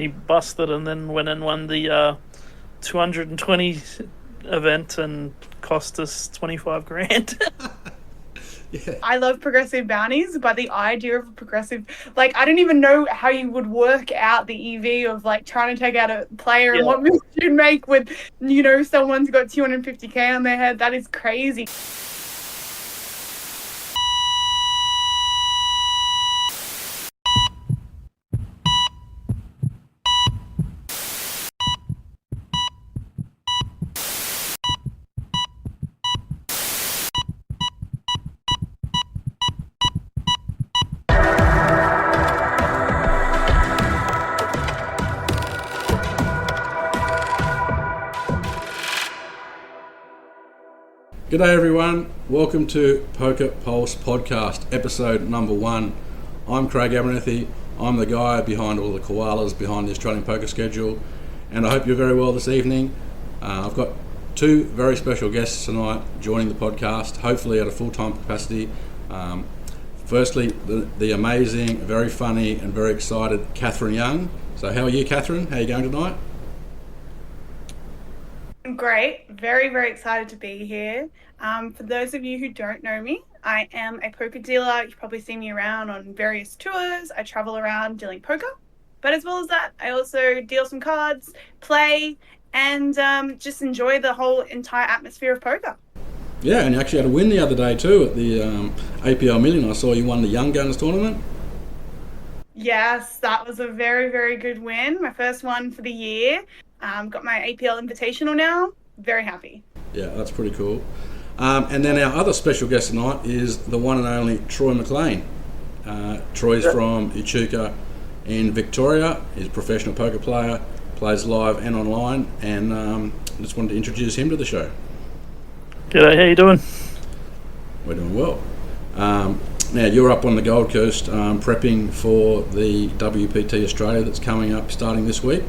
he busted and then went and won the 220 event and cost us 25 grand. Yeah. I love progressive bounties, but the idea of a progressive, like, I don't even know how you would work out the EV of like trying to take out a player and what moves you'd make with, someone's got 250k on their head. That is crazy. G'day everyone, welcome to Poker Pulse Podcast, episode number 1. I'm Craig Abernethy, I'm the guy behind all the koalas behind the Australian poker schedule, and I hope you're very well this evening. I've got two very special guests tonight joining the podcast, hopefully at a full-time capacity. Firstly, the amazing, very funny and very excited Catherine Young. So how are you, Catherine? How are you going tonight? Great. Very, very excited to be here. For those of you who don't know me, I am a poker dealer. You've probably seen me around on various tours. I travel around dealing poker. But as well as that, I also deal some cards, play, and just enjoy the whole entire atmosphere of poker. Yeah, and you actually had a win the other day too at the APL Million. I saw you won the Young Guns tournament. Yes, that was a very, very good win. My first one for the year. Got my APL Invitational now. Very happy. Yeah, that's pretty cool. And then our other special guest tonight is the one and only Troy Mclean. Troy's from Echuca in Victoria. He's a professional poker player, plays live and online, and I just wanted to introduce him to the show. G'day, how you doing? We're doing well. Now, you're up on the Gold Coast prepping for the WPT Australia that's coming up starting this week.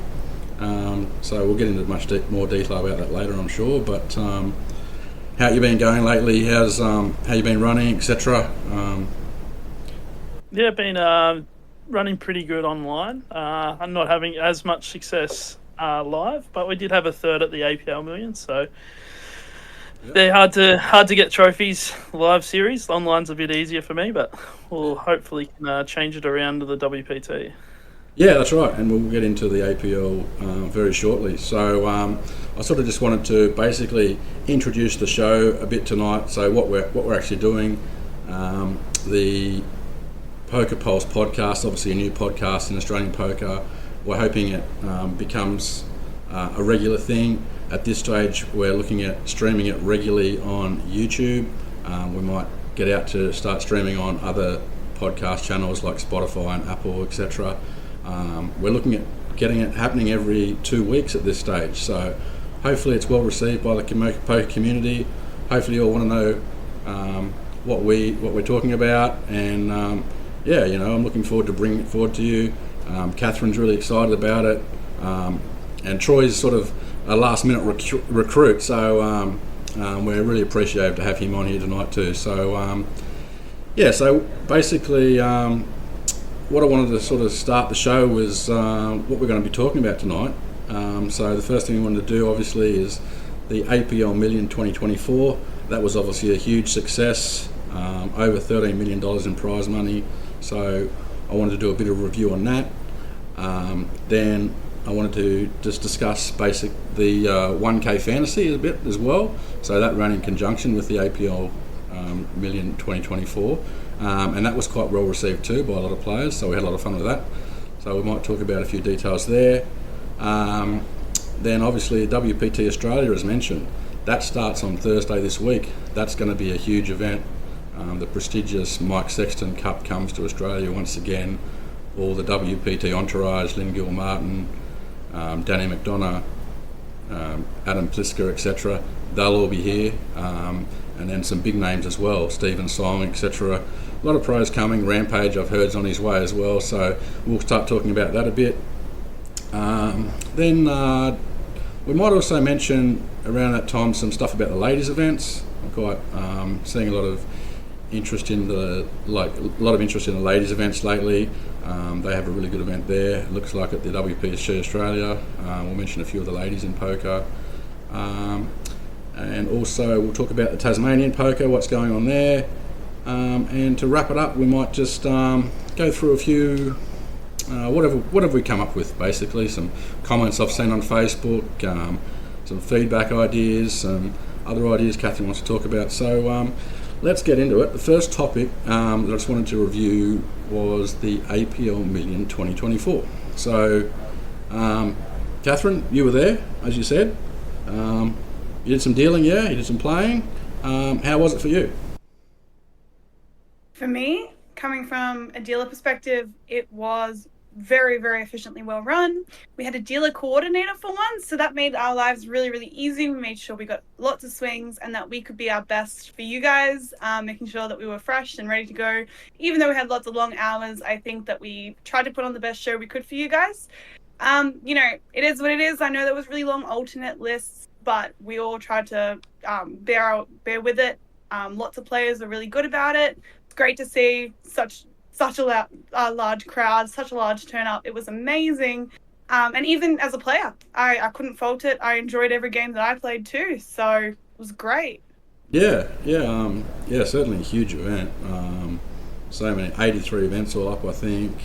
So we'll get into much more detail about that later, I'm sure. But how you been going lately? How you been running, etc.? Yeah, been running pretty good online. I'm not having as much success live, but we did have a third at the APL Millions, so they're hard to get trophies live series. Online's a bit easier for me, but we'll hopefully can change it around to the WPT. Yeah, that's right, and we'll get into the APL very shortly. So I sort of just wanted to basically introduce the show a bit tonight. So what we're actually doing, the Poker Pulse podcast, obviously a new podcast in Australian poker. We're hoping it becomes a regular thing. At this stage, we're looking at streaming it regularly on YouTube. We might get out to start streaming on other podcast channels like Spotify and Apple, etc. We're looking at getting it happening every 2 weeks at this stage, so hopefully it's well received by the poker community. Hopefully you all want to know what we're talking about, and I'm looking forward to bringing it forward to you. Catherine's really excited about it, and Troy's sort of a last minute recruit, so we're really appreciative to have him on here tonight too. So so basically what I wanted to sort of start the show was what we're going to be talking about tonight. So the first thing we wanted to do obviously is the APL Million 2024. That was obviously a huge success, over $13 million in prize money. So I wanted to do a bit of review on that. Then I wanted to just discuss the 1K fantasy a bit as well. So that ran in conjunction with the APL Million 2024. And that was quite well received too by a lot of players, so we had a lot of fun with that. So we might talk about a few details there. Then obviously WPT Australia, as mentioned, that starts on Thursday this week. That's going to be a huge event. The prestigious Mike Sexton Cup comes to Australia once again. All the WPT entourage, Lynn Gill-Martin, Danny McDonough, Adam Plisker, etc. They'll all be here. And then some big names as well, Stephen Song, etc. A lot of pros coming. Rampage, I've heard, is on his way as well, so we'll start talking about that a bit. Then we might also mention around that time some stuff about the ladies' events. I'm quite seeing a lot of interest in a lot of interest in the ladies events lately. They have a really good event there. It looks like at the WPT Australia. We'll mention a few of the ladies in poker. And also we'll talk about the Tasmanian poker, what's going on there. And to wrap it up, we might just go through a few, whatever we come up with, basically. Some comments I've seen on Facebook, some feedback ideas, some other ideas Cathy wants to talk about. So let's get into it. The first topic that I just wanted to review was the APL Million 2024. So, Catherine, you were there, as you said. You did some dealing, yeah? You did some playing. How was it for you? For me, coming from a dealer perspective, it was very, very efficiently well run. We had a dealer coordinator for once, so that made our lives really, really easy. We made sure we got lots of swings and that we could be our best for you guys, making sure that we were fresh and ready to go. Even though we had lots of long hours, I think that we tried to put on the best show we could for you guys. It is what it is. I know there was really long alternate lists, but we all tried to bear with it. Lots of players are really good about it. It's great to see such a large crowd, such a large turnout. It was amazing. And even as a player, I couldn't fault it. I enjoyed every game that I played too. So it was great. Yeah, certainly a huge event. So many, 83 events all up, I think.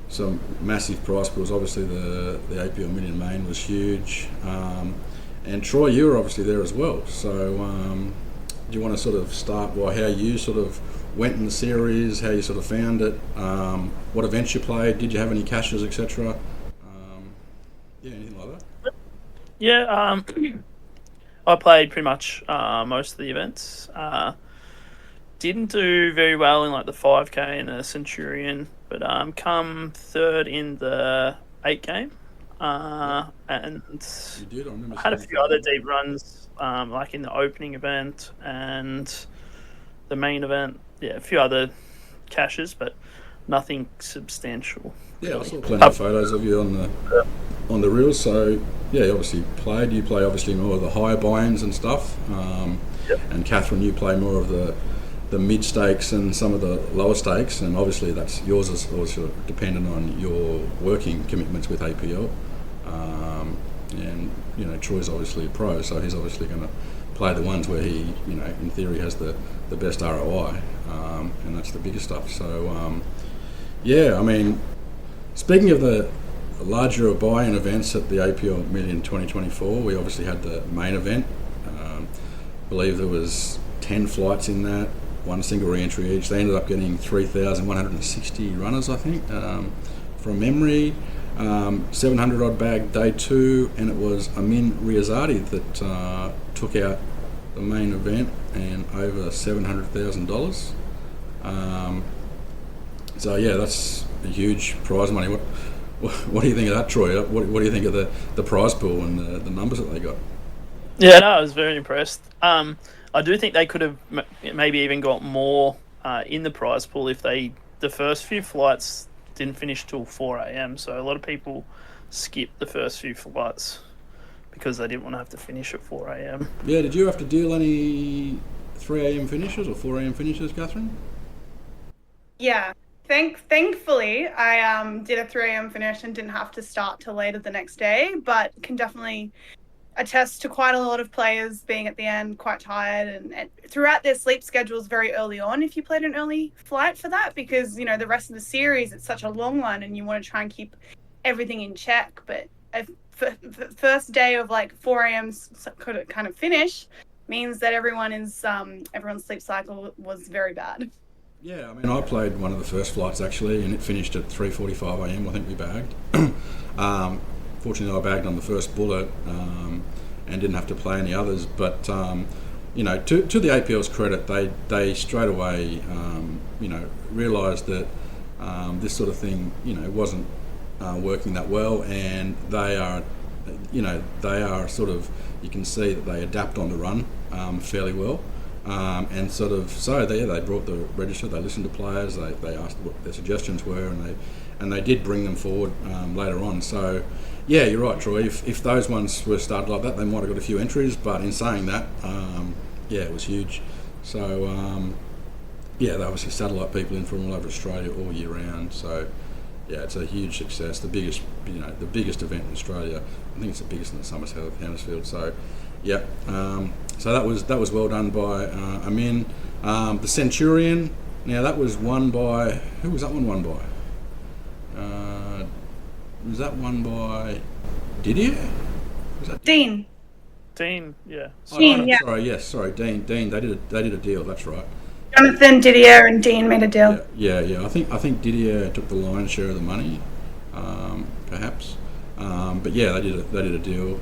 Some massive prize pools. Obviously, the APL Million main was huge. And Troy, you were obviously there as well. So do you want to sort of start by how you sort of went in the series, how you sort of found it, what events you played, did you have any cashes, etc.? Anything like that? Yeah, I played pretty much most of the events. Didn't do very well in like the 5K and the Centurion, but come third in the 8 game. And you did? I had a few other deep runs, like in the opening event and the main event. Yeah, a few other cashes, but nothing substantial. Yeah, really. I saw plenty of photos of you on the reels. So yeah, you obviously played. You play obviously more of the higher buy-ins and stuff. Yep. And Catherine, you play more of the mid stakes and some of the lower stakes. And obviously that's yours is also dependent on your working commitments with APL. And Troy's obviously a pro, so he's obviously going to play the ones where he, in theory has the best ROI, and that's the biggest stuff. So, speaking of the larger buy-in events at the APL Million 2024, we obviously had the main event. I believe there was 10 flights in that, one single re-entry each. They ended up getting 3,160 runners, I think, from memory. 700 odd bag day 2, and it was Amin Riazadi that took out the main event and over $700,000. So yeah, that's a huge prize money. What do you think of that, Troy? What do you think of the prize pool and the numbers that they got? Yeah, no, I was very impressed. I do think they could have maybe even got more in the prize pool if the first few flights didn't finish till 4 a.m. So a lot of people skipped the first few flights because they didn't want to have to finish at 4 a.m. Yeah, did you have to deal any 3 a.m. finishes or 4 a.m. finishes, Catherine? Yeah. Thankfully, I did a 3 a.m. finish and didn't have to start till later the next day, but can definitely attest to quite a lot of players being at the end quite tired and throughout their sleep schedules very early on if you played an early flight for that, because the rest of the series, it's such a long one and you want to try and keep everything in check. But the first day of like 4 a.m. kind of finish means that everyone's sleep cycle was very bad. Yeah, I played one of the first flights actually, and it finished at 3:45 a.m. I think we bagged. Fortunately, I bagged on the first bullet and didn't have to play any others. But to the APL's credit, they straight away realised that this sort of thing wasn't working that well, and they are sort of, you can see that they adapt on the run fairly well. And sort of, so they brought the register, they listened to players, they asked what their suggestions were, and they did bring them forward later on. So yeah, you're right, Troy, if those ones were started like that, they might have got a few entries, but in saying that, it was huge. So yeah, they obviously satellite people in from all over Australia all year round. So yeah, it's a huge success. The biggest, the biggest event in Australia. I think it's the biggest in the Somerset Hemisphere. So yeah, so that was well done by Amin. The Centurion. Now that was won by, who was that one won by? Was that won by Didier? Was that Dean. Dean, yeah. Dean, yeah. Sorry, Dean. They did a deal. That's right. Jonathan, Didier, and Dean made a deal. Yeah. I think Didier took the lion's share of the money, perhaps. But yeah, they did a deal.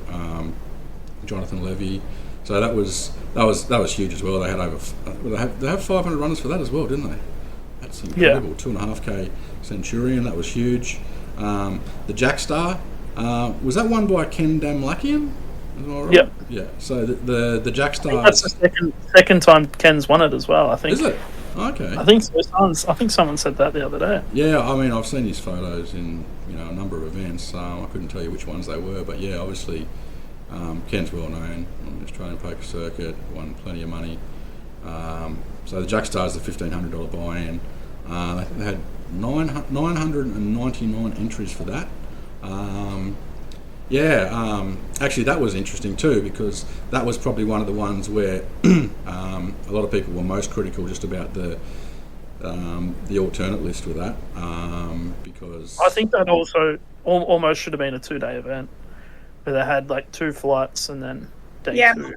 Jonathan Levy. So that was huge as well. They had they had 500 runners for that as well, didn't they? That's incredible. Yeah. 2.5K Centurion. That was huge. The Jackstar, was that won by Ken Damlakian? Right? Yep. Yeah. So the Jackstar. That's the second time Ken's won it as well, I think. Is it? Okay. I think so. I think someone said that the other day. Yeah, I mean, I've seen his photos in a number of events. I couldn't tell you which ones they were, but yeah, obviously Ken's well known on the Australian poker circuit, won plenty of money. So the Jackstar is the $1,500 buy-in. They had 999 entries for that. Actually that was interesting too, because that was probably one of the ones where a lot of people were most critical just about the alternate list with that, because I think that also almost should have been a 2-day event where they had like 2 flights and then day 2.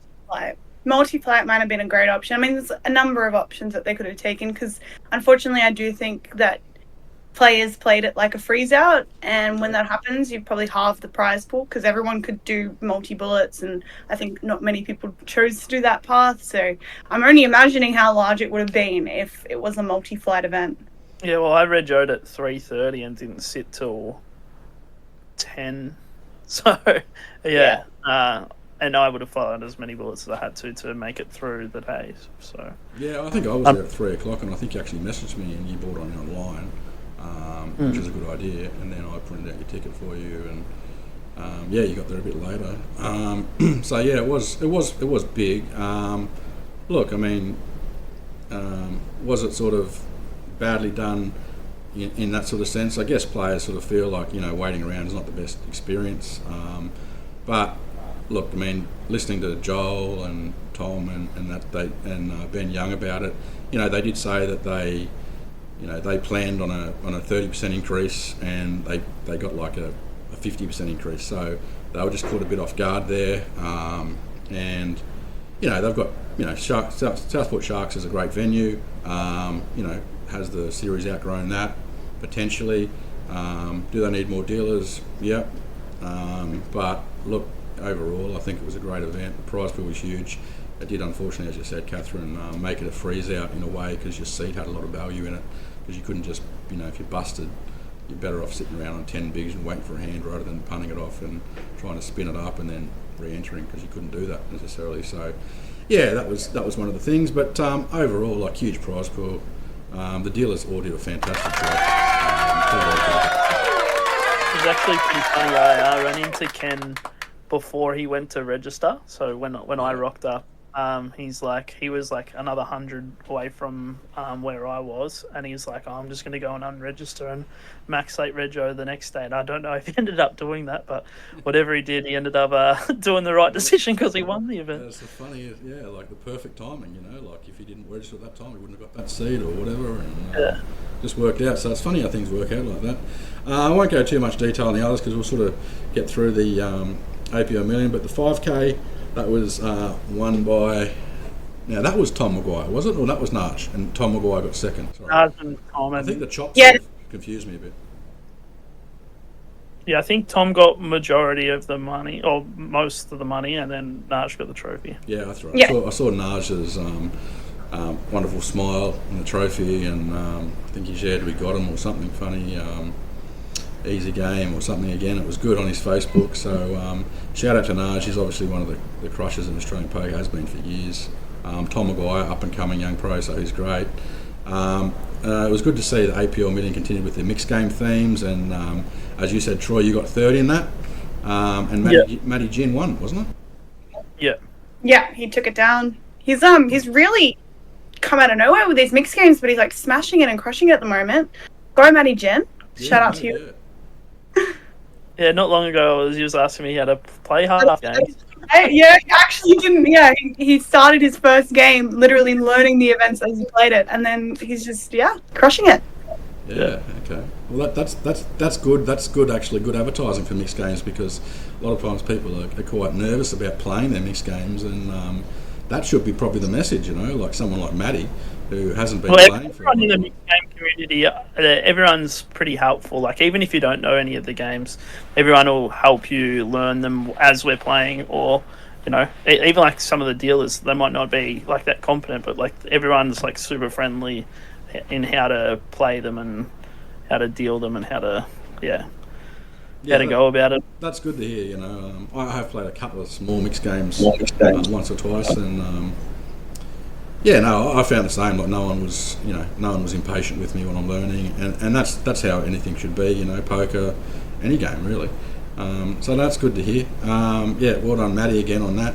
Multi-flight might have been a great option. I mean, there's a number of options that they could have taken, because unfortunately I do think that players played it like a freeze out, and when that happens you probably halve the prize pool, because everyone could do multi-bullets, and I think not many people chose to do that path. So I'm only imagining how large it would have been if it was a multi-flight event. Yeah, well, I regged at 3:30 and didn't sit till 10. So yeah. And I would have fired as many bullets as I had to make it through the day. So yeah, I think I was there at 3 o'clock, and I think you actually messaged me and you bought on online, which is a good idea. And then I printed out your ticket for you, and you got there a bit later. So yeah, it was big. Look, I mean, was it sort of badly done in that sort of sense? I guess players sort of feel like waiting around is not the best experience, but look, I mean, listening to Joel and Tom and Ben Young about it, they did say that they planned on a 30% increase, and they got like a 50% increase. So they were just caught a bit off guard there, and they've got Southport Sharks is a great venue. Has the series outgrown that potentially? Do they need more dealers? Yep. But look, overall, I think it was a great event. The prize pool was huge. It did, unfortunately, as you said, Catherine, make it a freeze out in a way, because your seat had a lot of value in it, because you couldn't just, if you're busted, you're better off sitting around on 10 bigs and waiting for a hand rather than punting it off and trying to spin it up and then re-entering, because you couldn't do that necessarily. So yeah, that was one of the things. But overall, like, huge prize pool. The dealers all did a fantastic job. It was actually pretty funny. I ran into Ken before he went to register. So when I rocked up, he was like another 100 away from where I was, and he's like, I'm just going to go and unregister and max 8 rego the next day. And I don't know if he ended up doing that, but whatever he did, he ended up doing the right decision, because he won the event. That's the funny, like the perfect timing, like if he didn't register at that time, he wouldn't have got that seat or whatever, and just worked out. So it's funny how things work out like that. I won't go too much detail on the others, because we'll sort of get through the APL Million, but the 5K, that was won by... Now, that was Tom Maguire, was it? Or that was Narch, and Tom Maguire got second. Sorry. I think the chops sort of confused me a bit. Yeah, I think Tom got majority of the money, or most of the money, and then Narch got the trophy. Yeah, that's right. Yeah. I saw Narch's wonderful smile and the trophy, and I think he shared we got him or something funny. Easy game or something again. It was good on his Facebook. So shout out to Naj. He's obviously one of the crushers in Australian poker, has been for years. Tom Maguire, up and coming young pro, so he's great. It was good to see the APL Million continued with their mixed game themes, and as you said, Troy, you got third in that, and Matty Gin won, wasn't it? Yeah. Yeah, he took it down. He's really come out of nowhere with these mixed games, but he's like smashing it and crushing it at the moment. Go, Matty Jen. Shout out to you. Yeah, not long ago, he was asking me how to play half games. Yeah, he actually didn't. Yeah, he started his first game literally learning the events as he played it, and then he's just crushing it. Yeah. Okay. Well, that's good. That's good. Actually, good advertising for mixed games, because a lot of times people are quite nervous about playing their mixed games, and that should be probably the message. Like someone like Matty, who hasn't been playing for. Everyone in the mixed game community, everyone's pretty helpful. Like, even if you don't know any of the games, everyone will help you learn them as we're playing, or even like some of the dealers, they might not be like that competent, but like everyone's like super friendly in how to play them and how to deal them and how to go about it. That's good to hear. I have played a couple of small mixed games once or twice, and I found the same. Like no one was impatient with me when I'm learning, and that's how anything should be. Poker, any game really. So that's good to hear. Well done, Matty, again on that.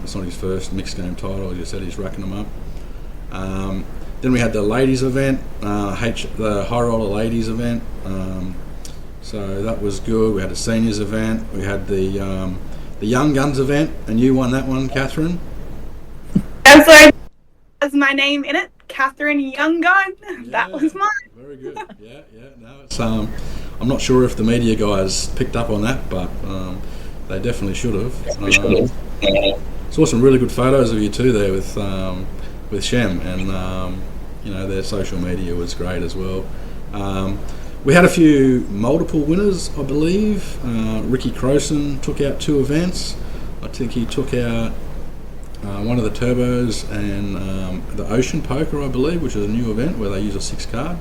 It's not his first mixed game title. As you said, he's racking them up. Then we had the ladies event, the high roller ladies event. So that was good. We had a seniors event. We had the young guns event, and you won that one, Catherine. That's like has my name in it, Catherine Young Gun. That was mine. Very good. Yeah. No, it's I'm not sure if the media guys picked up on that, but they definitely should have. Saw some really good photos of you too there with Shem, and their social media was great as well. We had a few multiple winners, I believe. Ricky Crowson took out 2 events. I think he took out one of the turbos and the Ocean Poker, I believe, which is a new event where they use a 6 card.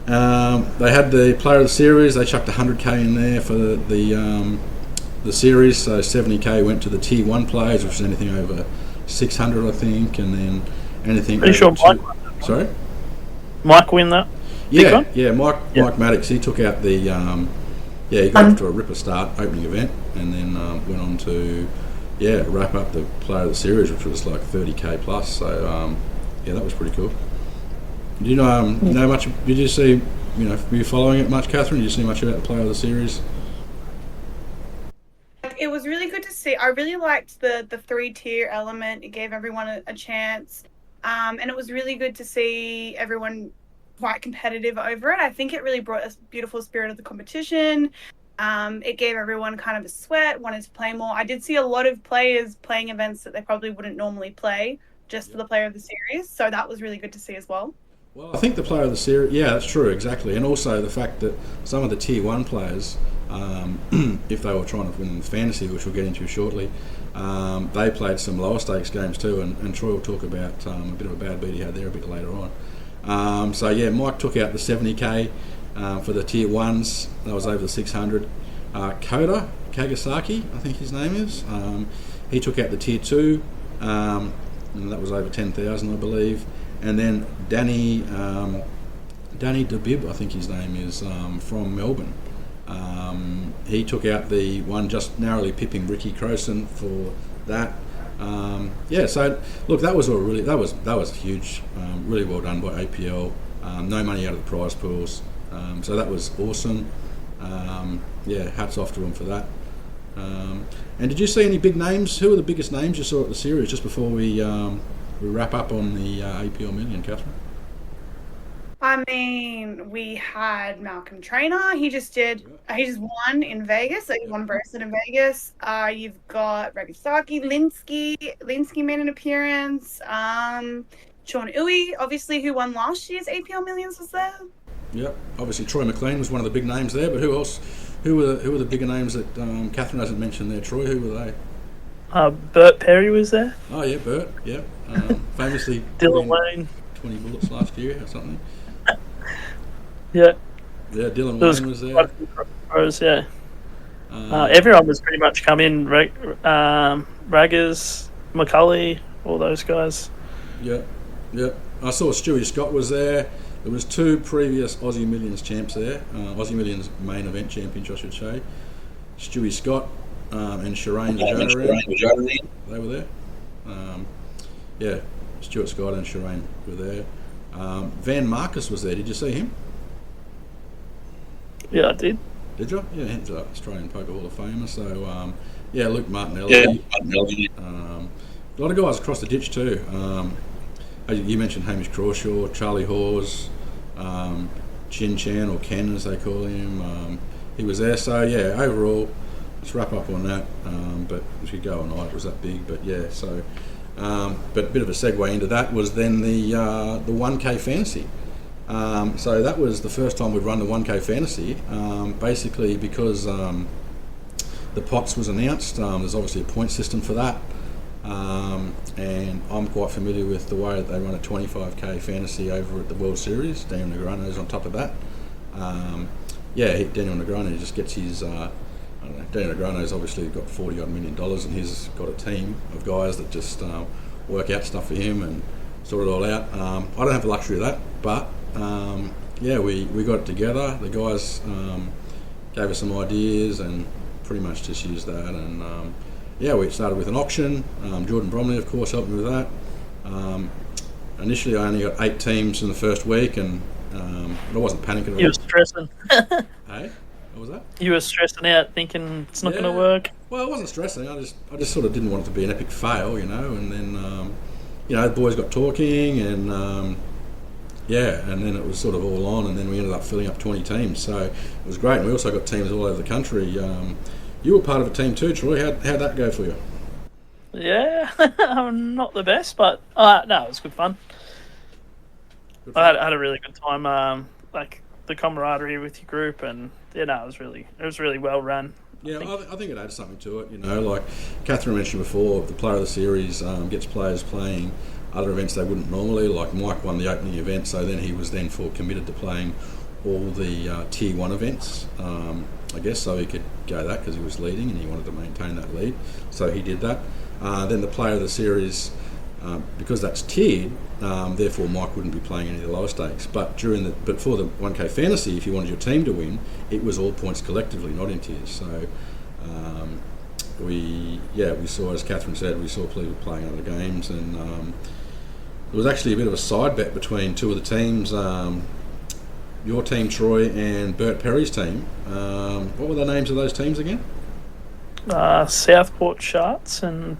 They had the player of the series. They chucked 100k in there for the series, so 70k went to the tier 1 players, which is anything over 600, I think, and then anything. Pretty sure Mike. Sorry, Mike win that. Mike Maddox. He took out the he got off to a ripper start opening event, and then went on to wrap up the player of the series, which was like 30k plus. So that was pretty cool. Do you know much? Did you see? Were you following it much, Catherine? Did you see much about the player of the series? It was really good to see. I really liked the 3-tier element. It gave everyone a chance, and it was really good to see everyone quite competitive over it. I think it really brought a beautiful spirit of the competition. It gave everyone kind of a sweat, wanted to play more. I did see a lot of players playing events that they probably wouldn't normally play just for the player of the series, so that was really good to see as well. Well, I think the player of the series, that's true, exactly. And also the fact that some of the tier 1 players, if they were trying to win fantasy, which we'll get into shortly, they played some lower stakes games too, and Troy will talk about a bit of a bad beat he had there a bit later on. Mike took out the 70k for the tier 1s. That was over the 600. Koda Kagasaki, I think his name is. He took out the tier 2, and that was over 10,000, I believe. And then Danny DeBib, I think his name is, from Melbourne. He took out the one just narrowly pipping Ricky Crowson for that. So look, that was huge. Really well done by APL. No money out of the prize pools, so that was awesome. Hats off to them for that. And did you see any big names? Who were the biggest names you saw at the series just before we wrap up on the APL Million, Catherine? I mean, we had Malcolm Trainer. He just won in Vegas. He won Bracelet in Vegas. You've got Ragasaki, Linsky made an appearance. Sean Uwe, obviously, who won last year's APL Millions, was there. Yep, obviously Troy Mclean was one of the big names there. But who else? Who were the bigger names that Catherine hasn't mentioned there? Troy, who were they? Bert Perry was there. Oh yeah, Bert. Yeah, famously Dylan Wayne 20 bullets last year or something. Yeah, Dylan Wayne was there. Pros, everyone was pretty much come in. Raggers, McCulley, all those guys. Yeah. I saw Stewie Scott was there. There was 2 previous Aussie Millions champs there. Aussie Millions main event champions, I should say. Stewie Scott and Shireen Vajarayan. They were there. Stuart Scott and Shireen were there. Van Marcus was there. Did you see him? Yeah, I did. Did you? Yeah, he's an Australian Poker Hall of Famer. So, Luke Martinelli. A lot of guys across the ditch too. As you mentioned Hamish Crawshaw, Charlie Hawes, Chin Chan, or Ken as they call him. He was there. So, yeah, overall, let's wrap up on that. But we could go all night. It was that big. But, yeah, so... but a bit of a segue into that was then the 1K Fantasy. So that was the first time we'd run the 1K Fantasy, basically because the pots was announced. There's obviously a point system for that, and I'm quite familiar with the way that they run a 25K Fantasy over at the World Series. Daniel Negreanu's on top of that. Daniel Negreanu just gets his... Daniel Negreanu's obviously got $40 odd million, and he's got a team of guys that just work out stuff for him and sort it all out. I don't have the luxury of that, but we got it together. The guys gave us some ideas and pretty much just used that. And we started with an auction. Jordan Bromley, of course, helped me with that. Initially, I only got 8 teams in the first week, and I wasn't panicking at all. You were stressing. Hey? What was that? You were stressing out, thinking it's not going to work. Well, I wasn't stressing. I just sort of didn't want it to be an epic fail, And then, the boys got talking, and and then it was sort of all on, and then we ended up filling up 20 teams. So it was great, and we also got teams all over the country. You were part of a team too, Troy. How'd that go for you? Yeah, I'm not the best, but no, it was good fun. I had a really good time. Like the camaraderie with your group, and it was really well run. Yeah, I think it adds something to it. Like Catherine mentioned before, the player of the series gets players playing other events they wouldn't normally. Like Mike won the opening event, so then he was committed to playing all the Tier 1 events, I guess, so he could go that because he was leading and he wanted to maintain that lead. So he did that. Then the player of the series, because that's tiered, therefore Mike wouldn't be playing any of the lower stakes. But for the 1K Fantasy, if you wanted your team to win, it was all points collectively, not in tiers. So we saw, as Catherine said, we saw people playing other games, and there was actually a bit of a side bet between two of the teams. Your team, Troy, and Bert Perry's team. What were the names of those teams again? Southport Sharks and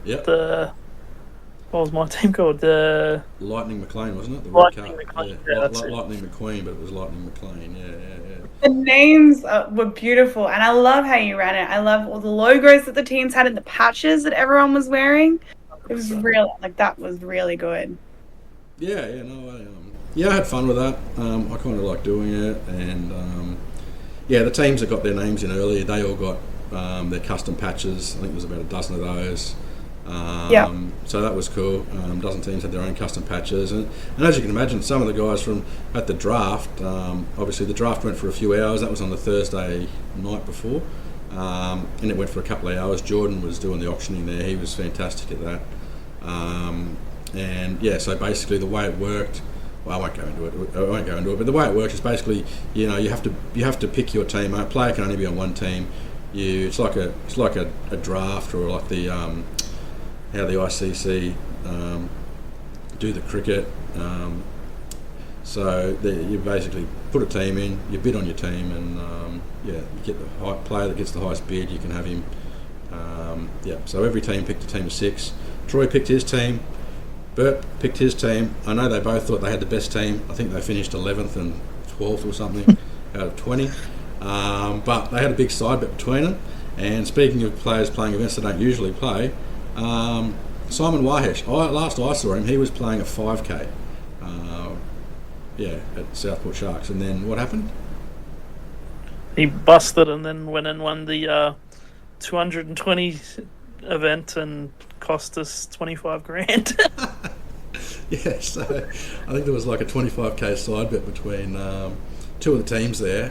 what was my team called? The Lightning McLean, wasn't it? The Lightning McLean. Yeah, Lightning McQueen, but it was Lightning McLean. Yeah. The names were beautiful, and I love how you ran it. I love all the logos that the teams had and the patches that everyone was wearing. It was that was really good. I had fun with that. I kind of like doing it, and the teams that got their names in early, they all got their custom patches. I think there was about a dozen of those. So that was cool. A dozen teams had their own custom patches, and as you can imagine, some of the guys at the draft, obviously the draft went for a few hours. That was on the Thursday night before, and it went for a couple of hours. Jordan was doing the auctioning there. He was fantastic at that. So basically the way it worked, well, I won't go into it. But the way it works is basically, you have to pick your team. A player can only be on one team. It's like a draft, or like the how the ICC do the cricket. So you basically put a team in, you bid on your team, and you get the player that gets the highest bid. You can have him. So every team picked a team of 6. Troy picked his team. Bert picked his team. I know they both thought they had the best team. I think they finished 11th and 12th or something out of 20. But they had a big side bet between them. And speaking of players playing events they don't usually play, Simon Wahesh, last I saw him, he was playing a 5K at Southport Sharks. And then what happened? He busted and then went and won the 220 event and cost us 25 grand. So I think there was like a 25k side bet between two of the teams there.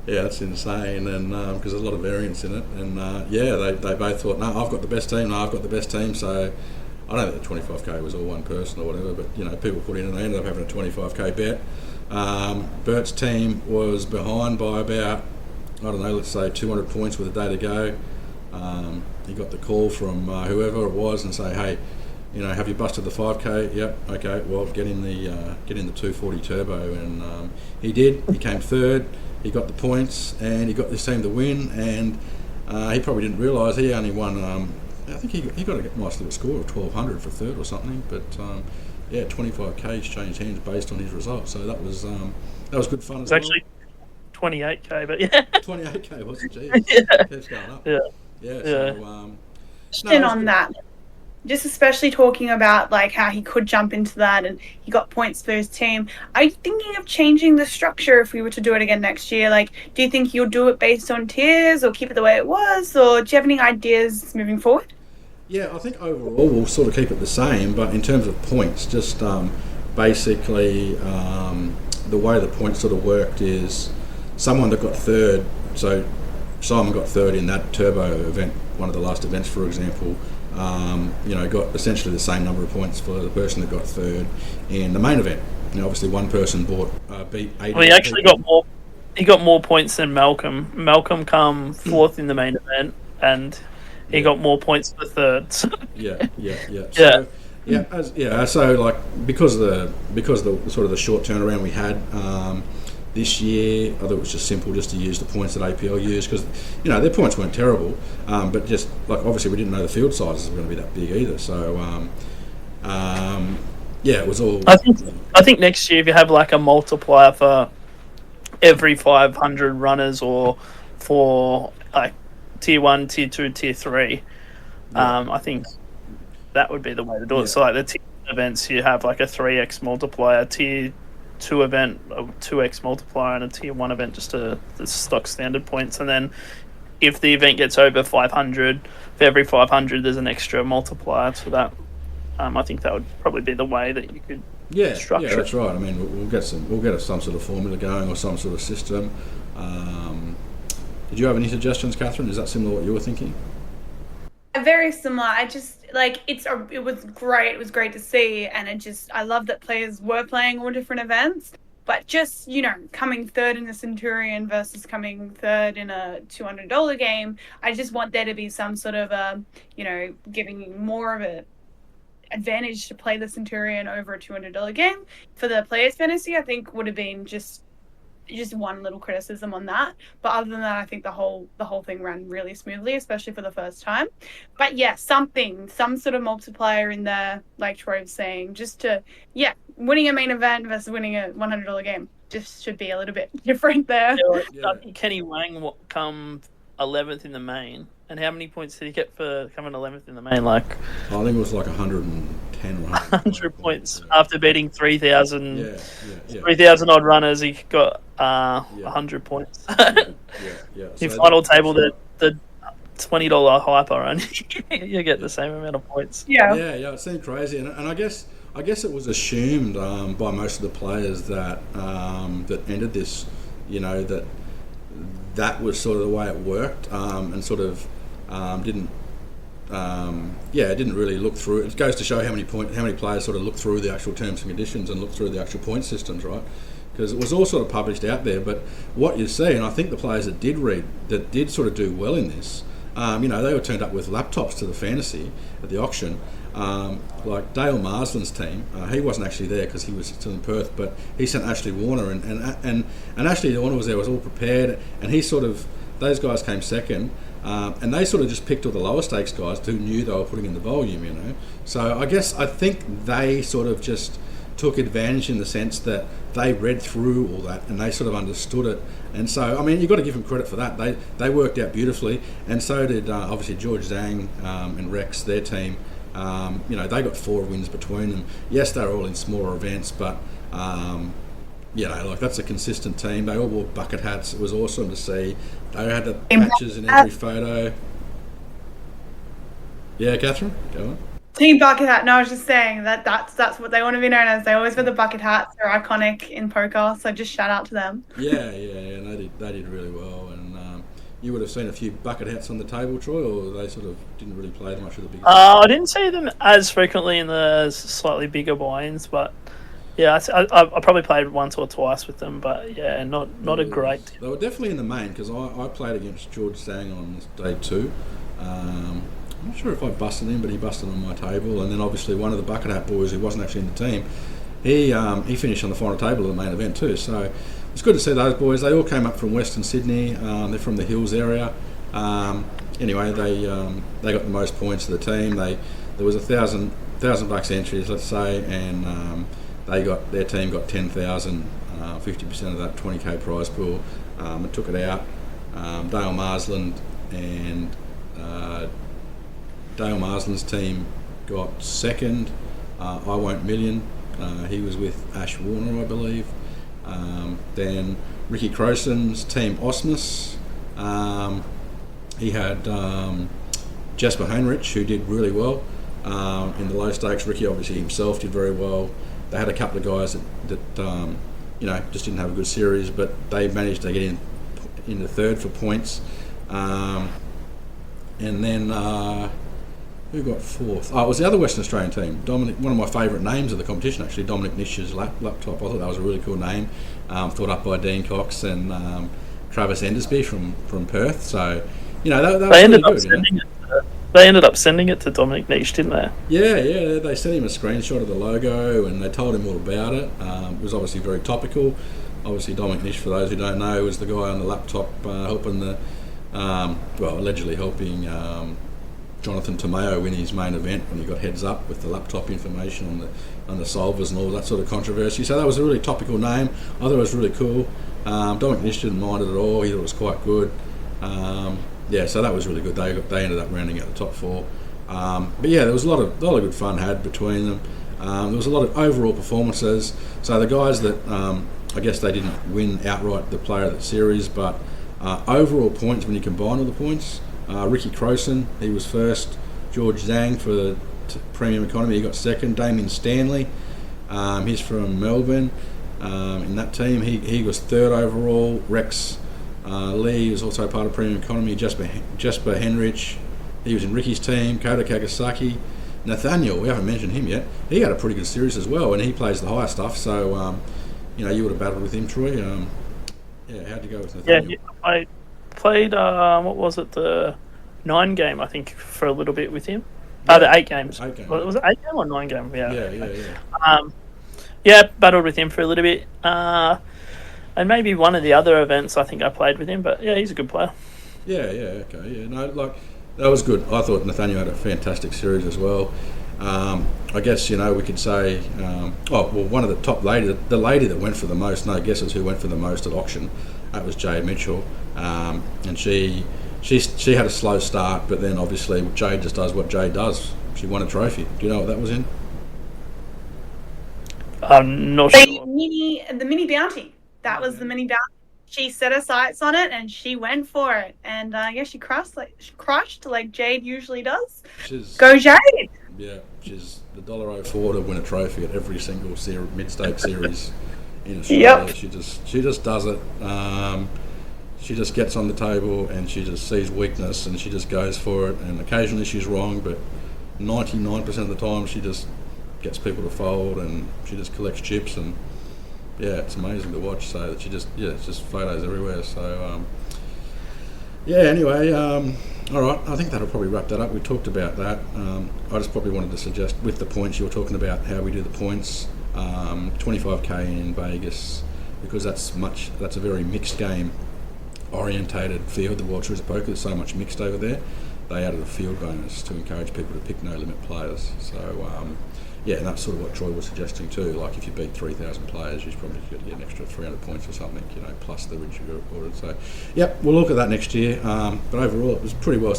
That's insane, and because there's a lot of variance in it, and they both thought, no, I've got the best team. So I don't think the 25k was all one person or whatever, but people put in and they ended up having a 25k bet. Bert's team was behind by about, I don't know, let's say 200 points with a day to go. He got the call from whoever it was and say, hey, have you busted the 5K? Yep. Okay. Well, get in the 240 turbo, and he did. He came third. He got the points, and he got this team to win. And he probably didn't realise he only won. I think he got a nice little score of 1,200 for third or something. But 25K's changed hands based on his results. So that was good fun. It's actually 28K, but yeah. 28K was it? Geez. Yeah. Keeps going up. Yeah. Yeah. So, on that. Just especially talking about like how he could jump into that and he got points for his team. Are you thinking of changing the structure if we were to do it again next year? Like, do you think you'll do it based on tiers or keep it the way it was? Or do you have any ideas moving forward? Yeah, I think overall we'll sort of keep it the same, but in terms of points, just basically the way the points sort of worked is someone that got third, so Simon got third in that turbo event, one of the last events, for example, got essentially the same number of points for the person that got third in the main event. Obviously one person beat 80. Well, he actually got more. He got more points than Malcolm. Malcolm come fourth in the main event, and he got more points for third. Yeah. So like because of the sort of the short turnaround we had this year, I thought it was just simple just to use the points that APL used because their points weren't terrible, but just like obviously we didn't know the field sizes were going to be that big either. So it was all. I think next year if you have like a multiplier for every 500 runners or for like tier 1, tier 2, tier 3, I think that would be the way to do it. So like the tier events, you have like a 3x multiplier, tier 2 event a 2x multiplier, and a tier 1 event just the stock standard points. And then if the event gets over 500, for every 500 there's an extra multiplier to that. I think that would probably be the way that you could structure it. Yeah, that's right. I mean, we'll get some sort of formula going or some sort of system. Did you have any suggestions, Catherine? Is that similar to what you were thinking? Very similar. I just like it was great. It was great to see, and I love that players were playing all different events. But just coming third in the Centurion versus coming third in a $200 game, I just want there to be some sort of giving you more of a advantage to play the Centurion over a $200 game for the players' fantasy. I think would have been just one little criticism on that, but other than that, I think the whole thing ran really smoothly, especially for the first time. But yeah, some sort of multiplier in there, like Troy was saying, just to winning a main event versus winning a $100 game just should be a little bit different there. Kenny Wang come 11th in the main, and how many points did he get for coming 11th in the main? Like I think it was like 110 or 100 points after beating 3,000 odd runners. He got 100 points. Your final table, the $20 hyper, and you get the same amount of points. Yeah, it seemed crazy, and I guess it was assumed by most of the players that entered this, that was sort of the way it worked, and sort of didn't really look through it. It goes to show how many players sort of look through the actual terms and conditions and look through the actual point systems, right? Because it was all sort of published out there. But what you see, and I think the players that did sort of do well in this, they were turned up with laptops to the fantasy at the auction. Like Dale Marsland's team, he wasn't actually there because he was still in Perth, but he sent Ashley Warner, and Ashley Warner was there, was all prepared, and those guys came second, and they sort of just picked all the lower stakes guys who knew they were putting in the volume, So I think they sort of just took advantage in the sense that they read through all that and they sort of understood it. And so, I mean, you've got to give them credit for that. They worked out beautifully, and so did obviously George Zhang and Rex, their team. They got 4 wins between them. Yes, they're all in smaller events, but that's a consistent team. They all wore bucket hats. It was awesome to see. They had the patches in every photo. Yeah, Catherine, go on. Team bucket hat. No, I was just saying that's what they want to be known as. They always wear the bucket hats. They're iconic in poker, so just shout out to them. Yeah, and they did really well. And you would have seen a few bucket hats on the table, Troy, or they sort of didn't really play much of the big. I didn't see them as frequently in the slightly bigger buy-ins, but yeah, I probably played once or twice with them, but yeah, not a great deal. They were definitely in the main because I played against George Zhang on day 2. I'm not sure if I busted him, but he busted on my table. And then obviously one of the bucket hat boys who wasn't actually in the team, he finished on the final table of the main event too. So it's good to see those boys. They all came up from Western Sydney. They're from the Hills area. Anyway, they got the most points of the team. There was $1,000 entries, let's say, and their team got 10,000, 50% of that 20k prize pool. And took it out. Dale Marsland and Dale Marsland's team got second. I Won't Million. He was with Ash Warner, I believe. Then Ricky Croson's team Osmus. He had Jasper Heinrich, who did really well in the low stakes. Ricky obviously himself did very well. They had a couple of guys that just didn't have a good series, but they managed to get in the third for points. And then who got fourth? Oh, it was the other Western Australian team. Dominic, one of my favourite names of the competition, actually, Dominic Nish's laptop. I thought that was a really cool name. Thought up by Dean Cox and Travis Endersby from Perth. So, that was really good. They ended up sending it to Dominic Nish, didn't they? Yeah. They sent him a screenshot of the logo and they told him all about it. It was obviously very topical. Obviously, Dominic Nish, for those who don't know, was the guy on the laptop helping allegedly helping Jonathan Tomeo win his main event when he got heads up with the laptop information on the solvers and all that sort of controversy. So that was a really topical name. I thought it was really cool. Dominic Nish didn't mind it at all. He thought it was quite good. So that was really good. They ended up rounding out the top four. But yeah, there was a lot of good fun had between them. There was a lot of overall performances. So the guys that I guess they didn't win outright the player of the series, but overall points when you combine all the points. Ricky Croson, he was first. George Zhang for the Premium Economy, he got second. Damien Stanley, he's from Melbourne. In that team, he was third overall. Rex Lee was also part of Premium Economy. Jasper Henrich, he was in Ricky's team. Kota Kagasaki. Nathaniel, we haven't mentioned him yet. He had a pretty good series as well, and he plays the higher stuff. So, you would have battled with him, Troy. How'd you go with Nathaniel? Yeah, I played, the 9 game, I think, for a little bit with him. The 8 games. 8 games. Was it 8 game or 9 game? Yeah. Battled with him for a little bit. And maybe one of the other events I think I played with him, but yeah, he's a good player. Okay. Yeah, no, that was good. I thought Nathaniel had a fantastic series as well. I guess, we could say, one of the top the lady that went for the most, no guesses who went for the most at auction, that was Jade Mitchell. And she had a slow start, but then obviously Jade just does what Jade does. She won a trophy. Do you know what that was in? I'm not sure. The mini bounty. That was the mini bounty. She set her sights on it and she went for it. And she crushed like Jade usually does. Go Jade! Yeah, she's the $1.04 to win a trophy at every single mid-state series in Australia. Yep. She just does it. She just gets on the table and she just sees weakness and she just goes for it. And occasionally she's wrong, but 99% of the time she just gets people to fold and she just collects chips and it's amazing to watch. So that it's just photos everywhere. So anyway, all right, I think that'll probably wrap that up. We talked about that. I just probably wanted to suggest with the points you were talking about how we do the points. 25k in Vegas, because that's a very mixed game orientated field. The World Series of Poker, there's so much mixed over there. They added a field bonus to encourage people to pick no limit players. So and that's sort of what Troy was suggesting too. Like if you beat 3,000 players, you probably get an extra 300 points or something, plus the wins you recorded. So, we'll look at that next year. But overall, it was pretty well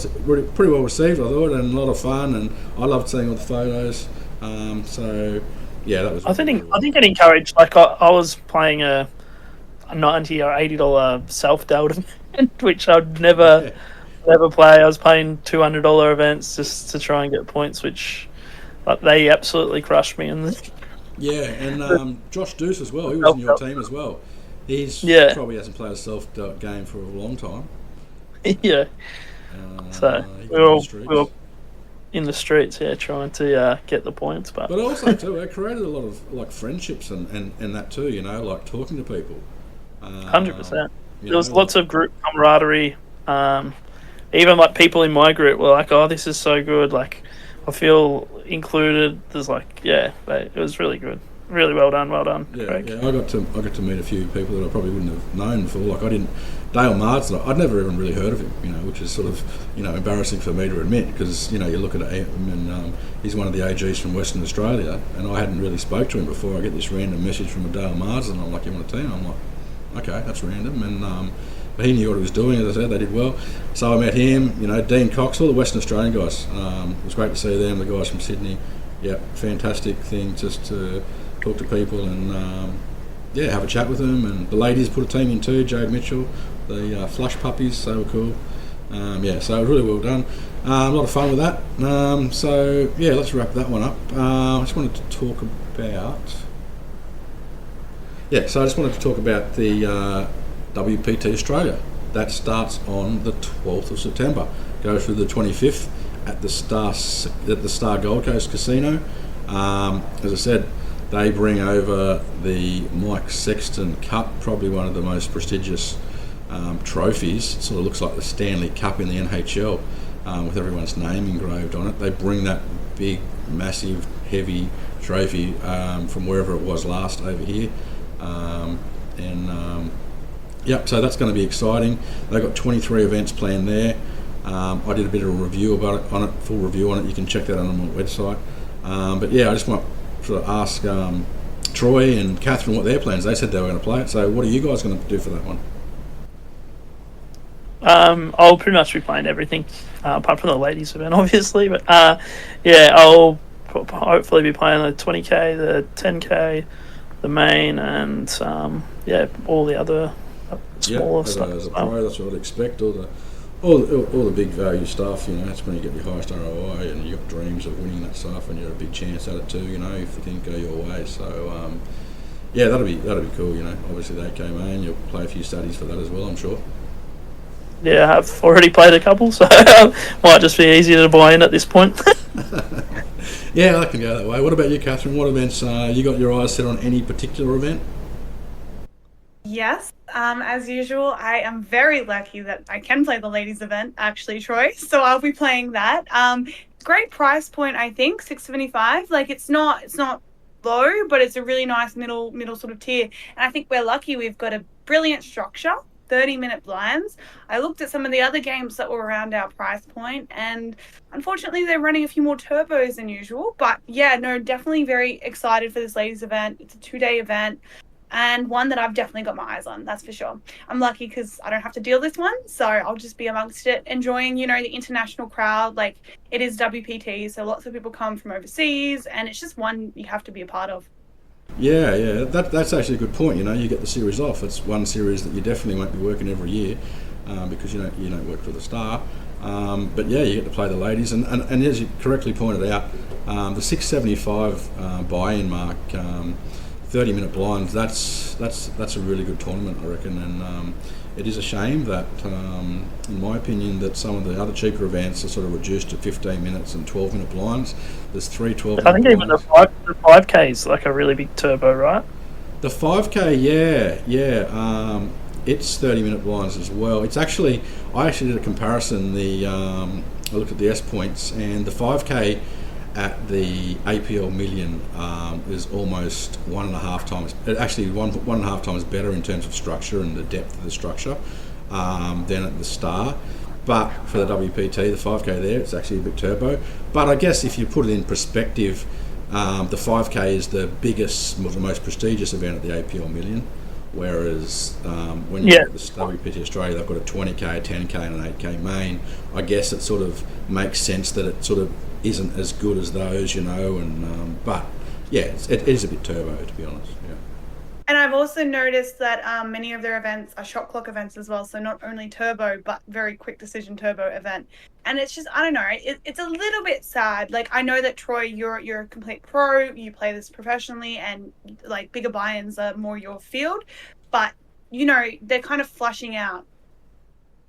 received, I thought, and a lot of fun. And I loved seeing all the photos. That was. I think it encouraged. Like I was playing a $90 or $80 self-dealt event, which I'd never play. I was playing $200 events just to try and get points, which. But they absolutely crushed me in the. Yeah, and Josh Deuce as well. He was in your team as well. He's probably hasn't played a self-dealt game for a long time. Yeah. So we were in the streets, trying to get the points. But also too, it created a lot of friendships and that too. Talking to people. 100%. There was lots of group camaraderie. even like people in my group were like, "Oh, this is so good!" Like, I feel included. There's like, yeah, it was really good, really well done, Yeah, Craig. yeah. I got to meet a few people that I probably wouldn't have known before. Like I didn't Dale Marsden. I'd never even really heard of him. Which is sort of embarrassing for me to admit because you look at him and he's one of the AGs from Western Australia, and I hadn't really spoke to him before. I get this random message from a Dale Marsden. I'm like, "You want a team?" I'm like, "Okay, that's random." And but he knew what he was doing. As I said, they did well. So I met him. Dean Cox, all the Western Australian guys. It was great to see them. The guys from Sydney. Yeah, fantastic thing just to talk to people and have a chat with them. And the ladies put a team in too. Jade Mitchell, the Flush Puppies, they were cool. So it was really well done. A lot of fun with that. So let's wrap that one up. I just wanted to talk about the WPT Australia. That starts on the 12th of September. Goes through the 25th at the Star Gold Coast Casino. As I said, they bring over the Mike Sexton Cup, probably one of the most prestigious trophies. It sort of looks like the Stanley Cup in the NHL with everyone's name engraved on it. They bring that big, massive, heavy trophy from wherever it was last over here. So that's going to be exciting. They've got 23 events planned there. I did a bit of a review full review on it. You can check that out on my website. I just want to sort of ask Troy and Catherine what their plans. They said they were going to play it. So what are you guys going to do for that one? I'll pretty much be playing everything apart from the ladies event, obviously. But I'll hopefully be playing the 20k, the 10k, the main, and all the other smaller stuff. As a pro, that's what I'd expect. All the big value stuff, that's when you get your highest ROI and you've got dreams of winning that stuff and you're a big chance at it too, if the things go your way. So, that'll be cool, Obviously the 8K main, you'll play a few studies for that as well, I'm sure. Yeah, I've already played a couple, so might just be easier to buy in at this point. Yeah, I can go that way. What about you, Catherine? What events, you got your eyes set on any particular event? Yes, as usual, I am very lucky that I can play the ladies event, actually, Troy. So I'll be playing that. Great price point, I think, $675. Like it's not low, but it's a really nice middle sort of tier. And I think we're lucky we've got a brilliant structure, 30-minute blinds. I looked at some of the other games that were around our price point, and unfortunately they're running a few more turbos than usual. But definitely very excited for this ladies event. It's a 2-day event. And one that I've definitely got my eyes on, that's for sure. I'm lucky because I don't have to deal this one, so I'll just be amongst it, enjoying, the international crowd. Like, it is WPT, so lots of people come from overseas, and it's just one you have to be a part of. Yeah, that's actually a good point. You get the series off. It's one series that you definitely won't be working every year because you don't work for the Star. But you get to play the ladies, and as you correctly pointed out, the 675 buy-in mark. 30-minute blinds. That's a really good tournament, I reckon, and it is a shame that, in my opinion, that some of the other cheaper events are sort of reduced to 15 minutes and 12-minute blinds. There's 3 12-minute I think even the 5K is like a really big turbo, right? The 5K, yeah. It's 30-minute blinds as well. It's actually, I actually did a comparison. I looked at the S points, and the 5K at the APL Million is almost 1.5 times, actually one and a half times better in terms of structure and the depth of the structure than at the Star. But for the WPT, the 5K there, it's actually a bit turbo. But I guess if you put it in perspective, the 5K is the biggest, the most prestigious event at the APL Million. Whereas when you look at the WPT Australia, they've got a 20k, a 10k, and an 8k main. I guess it sort of makes sense that it sort of isn't as good as those, but it is a bit turbo, to be honest. Yeah. And I've also noticed that many of their events are shot clock events as well, so not only turbo but very quick decision turbo event. And it's just, I don't know, it's a little bit sad. Like, I know that Troy, you're a complete pro, you play this professionally, and like bigger buy-ins are more your field, but they're kind of flushing out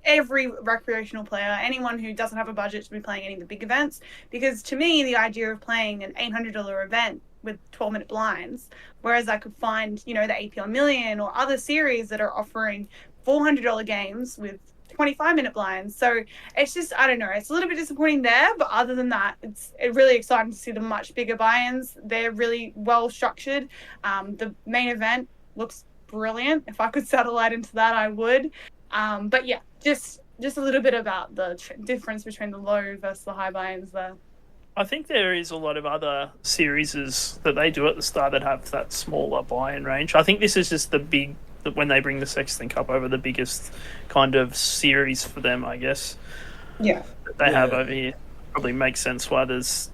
every recreational player, anyone who doesn't have a budget to be playing any of the big events. Because to me, the idea of playing an $800 event with 12-minute blinds, whereas I could find, the APL Million or other series that are offering $400 games with 25-minute blinds. So it's just, I don't know, it's a little bit disappointing there. But other than that, it's really exciting to see the much bigger buy-ins. They're really well structured. The main event looks brilliant. If I could satellite into that, I would. But yeah, just a little bit about the difference between the low versus the high buy-ins there. I think there is a lot of other series that they do at the start that have that smaller buy-in range. I think this is just the big, when they bring the Sexton Cup over, the biggest kind of series for them, I guess. Yeah. That they have over here. Probably makes sense why there's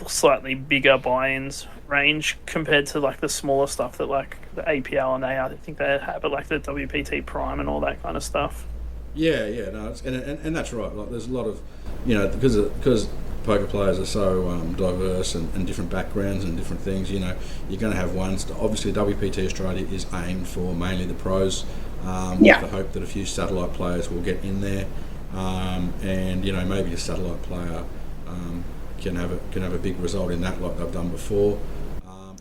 slightly bigger buy-ins range compared to like the smaller stuff that like the APL and I think they have, but like the WPT Prime and all that kind of stuff. Yeah, no, and that's right. Like, there's a lot of, because poker players are so diverse and different backgrounds and different things. You're going to have ones. Obviously, WPT Australia is aimed for mainly the pros, with the hope that a few satellite players will get in there, and maybe a satellite player can have a big result in that, like they've done before.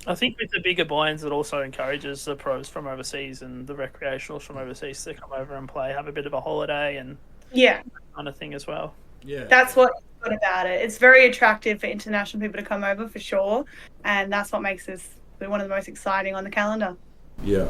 I think with the bigger buy-ins, it also encourages the pros from overseas and the recreationals from overseas to come over and play, have a bit of a holiday, and that kind of thing as well. Yeah, that's what's good about it. It's very attractive for international people to come over for sure, and that's what makes this one of the most exciting on the calendar. Yeah.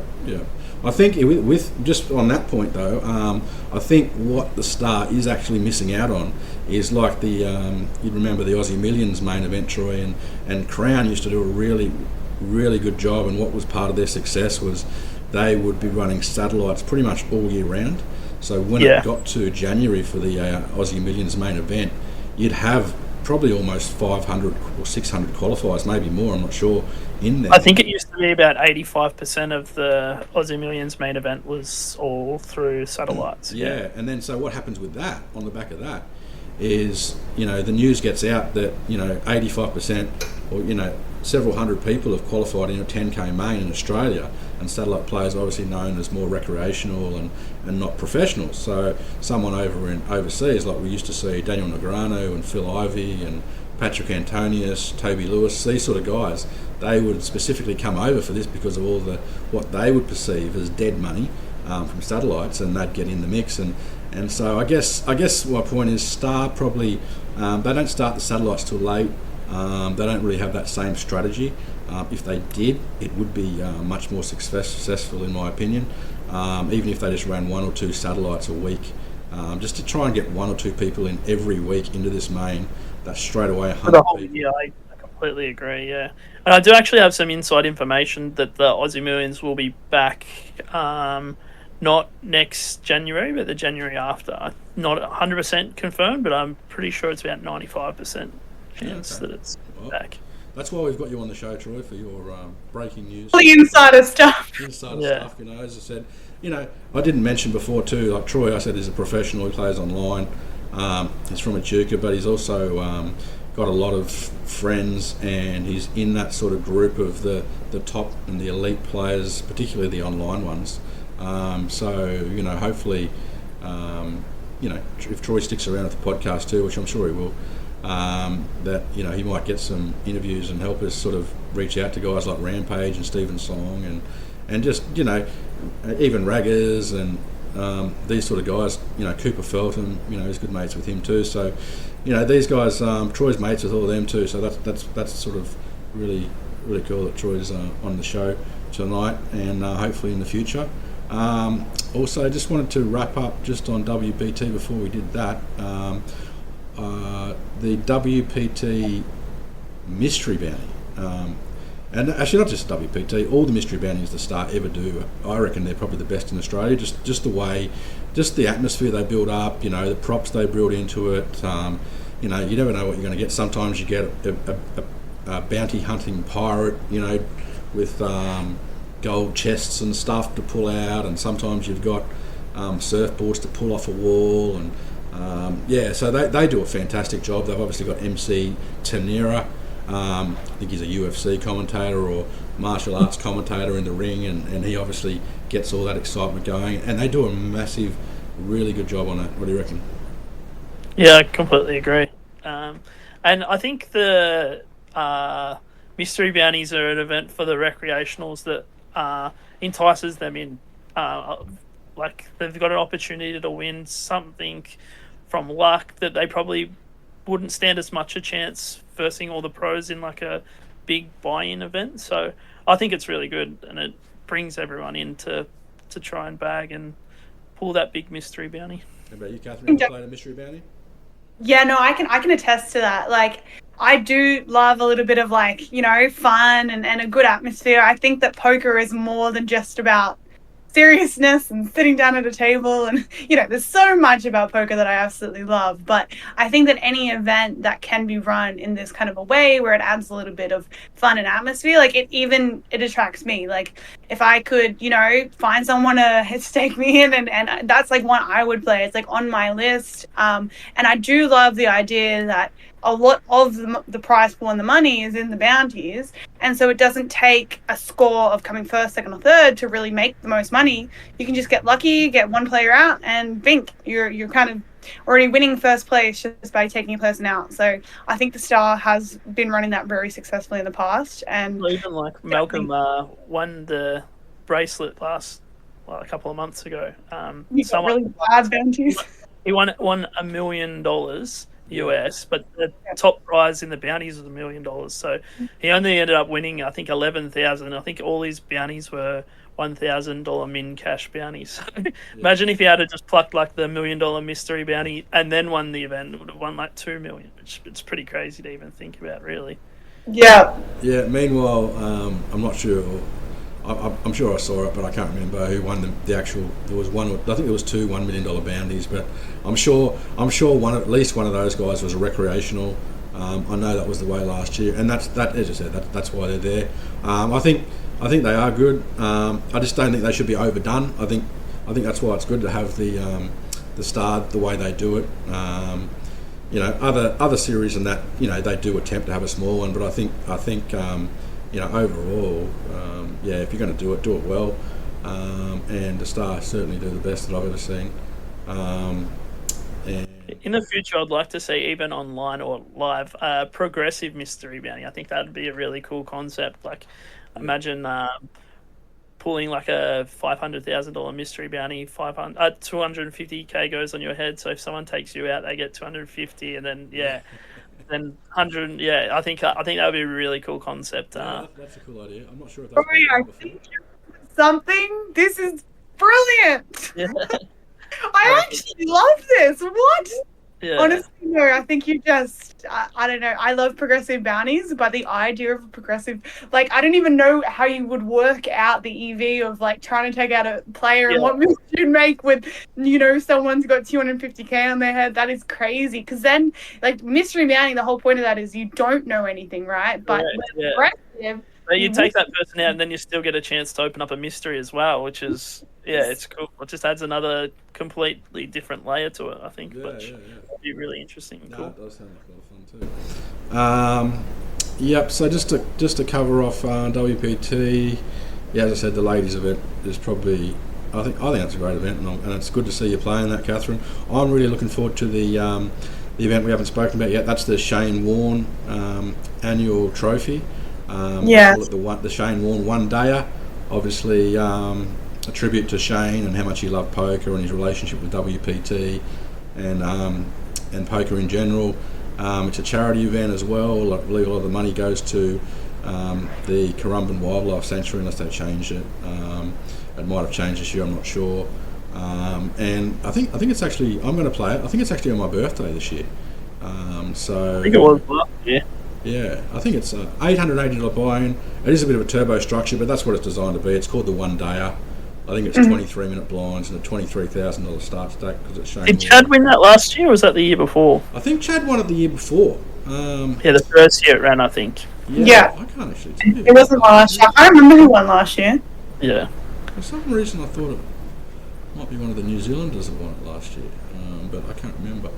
I think with just on that point though, I think what the Star is actually missing out on is like the you'd remember the Aussie Millions main event, Troy, and Crown used to do a really good job, and what was part of their success was they would be running satellites pretty much all year round. So when it got to January for the Aussie Millions main event, you'd have probably almost 500 or 600 qualifiers, maybe more, I'm not sure, in there. I think it used to be about 85% of the Aussie Millions main event was all through satellites. Yeah, and then so what happens with that, on the back of that, is, the news gets out that, 85% or, several hundred people have qualified in a 10k main in Australia, and satellite players are obviously known as more recreational and not professional. So someone overseas, like we used to see Daniel Negreanu and Phil Ivey and Patrick Antonius, Toby Lewis, these sort of guys, they would specifically come over for this because of all what they would perceive as dead money from satellites, and they'd get in the mix. And so I guess my point is Star probably, they don't start the satellites till late. They don't really have that same strategy. If they did, it would be much more successful in my opinion, even if they just ran 1 or 2 satellites a week, just to try and get 1 or 2 people in every week into this main. That's straight away 100 people. Yeah, I completely agree, yeah. And I do actually have some inside information that the Aussie Millions will be back, not next January, but the January after. Not 100% confirmed, but I'm pretty sure it's about 95% chance that it's back. That's why we've got you on the show, Troy, for your breaking news. The insider stuff. Stuff, as I said. I didn't mention before too, like Troy, I said, is a professional. He plays online. He's from Echuca, but he's also got a lot of friends, and he's in that sort of group of the top and the elite players, particularly the online ones. So, hopefully, if Troy sticks around with the podcast too, which I'm sure he will, that he might get some interviews and help us sort of reach out to guys like Rampage and Stephen Song and just even Raggers and these sort of guys. Cooper Felton, he's good mates with him too. So these guys, Troy's mates with all of them too. So that's sort of really cool that Troy's on the show tonight, and hopefully in the future. Also, just wanted to wrap up just on WPT before we did that. The WPT mystery bounty, and actually not just WPT, all the mystery bounties the Star ever do, I reckon they're probably the best in Australia. Just the way, just the atmosphere they build up, the props they build into it. You never know what you're going to get. Sometimes you get a bounty hunting pirate, with gold chests and stuff to pull out, and sometimes you've got surfboards to pull off a wall, and so they do a fantastic job. They've obviously got MC Tenera, I think he's a UFC commentator or martial arts commentator in the ring, and he obviously gets all that excitement going, and they do a massive, really good job on it. What do you reckon? Yeah, I completely agree. And I think the mystery bounties are an event for the recreationals that entices them in. like they've got an opportunity to win something from luck that they probably wouldn't stand as much a chance versing all the pros in like a big buy-in event. So I think it's really good, and it brings everyone in to try and bag and pull that big mystery bounty. How about you, Catherine? Ever played a mystery bounty? Yeah, no, I can attest to that. Like, I do love a little bit of like, you know, fun and a good atmosphere. I think that poker is more than just about seriousness and sitting down at a table, and you know, there's so much about poker that I absolutely love. But I think that any event that can be run in this kind of a way where it adds a little bit of fun and atmosphere, like it attracts me. Like, if I could, you know, find someone to stake me in, and that's like one I would play. It's like on my list. And I do love the idea that a lot of the prize pool and the money is in the bounties, and so it doesn't take a score of coming first, second, or third to really make the most money. You can just get lucky, get one player out, and bink, you're kind of already winning first place just by taking a person out. So I think the Star has been running that very successfully in the past, and even like Malcolm won the bracelet a couple of months ago. Really bad bounties. He won $1 million US, but the top prize in the bounties was $1 million. So he only ended up winning, I think, 11,000. I think all his bounties were $1,000 min cash bounties. So imagine if he had just plucked like the $1 million mystery bounty and then won the event, it would have won like $2 million, which it's pretty crazy to even think about, really. Yeah. Yeah. Meanwhile, I'm not sure. I'm sure I saw it, but I can't remember who won the actual. There was one. I think there was two $1 million bounties, but I'm sure at least one of those guys was a recreational. I know that was the way last year, and that's as I said, that's why they're there. I think they are good. I just don't think they should be overdone. I think that's why it's good to have the Star the way they do it. You know, other series and that, you know, they do attempt to have a small one, but I think you know, overall, if you're going to do it well. And the Star certainly do the best that I've ever seen. In the future, I'd like to see, even online or live, progressive mystery bounty. I think that'd be a really cool concept. Like, imagine pulling like a $500,000 mystery bounty, 250k goes on your head. So if someone takes you out, they get 250, and then then 100. Yeah, I think that would be a really cool concept. That's a cool idea. I'm not sure if that's something. This is brilliant. Yeah. I actually love this. What? Yeah. Honestly, no, I think you just, I don't know. I love progressive bounties, but the idea of a progressive, like, I don't even know how you would work out the EV of, like, trying to take out a player and what moves you'd make with, you know, someone's got 250k on their head. That is crazy. Because then, like, mystery bounty, the whole point of that is you don't know anything, right? But progressive, but you take that person out, and then you still get a chance to open up a mystery as well, which is, it's cool. It just adds another completely different layer to it, I think. It'd be really interesting and cool. It does sound like a lot of fun too. Yep. So just to cover off WPT, as I said, the ladies event is probably. I think that's a great event, and it's good to see you playing that, Catherine. I'm really looking forward to the event we haven't spoken about yet. That's the Shane Warne annual trophy. Call it the Shane Warne one dayer. Obviously, a tribute to Shane and how much he loved poker and his relationship with WPT and poker in general. It's a charity event as well. I believe a lot of the money goes to the Currumbin Wildlife Sanctuary, unless they've changed it. It might have changed this year. I'm not sure. And I think it's actually, I'm going to play it. I think it's actually on my birthday this year. So I think it was last year. Yeah, I think it's $880 buy-in. It is a bit of a turbo structure, but that's what it's designed to be. It's called the one dayer. I think it's 23-minute blinds and a $23,000 start stack because it's Shane. Did Chad win that last year, or was that the year before? I think Chad won it the year before. The first year it ran, I think. Yeah. I can't actually tell you. It wasn't last year. I remember who won last year. Yeah. For some reason I thought it might be one of the New Zealanders that won it last year, but I can't remember.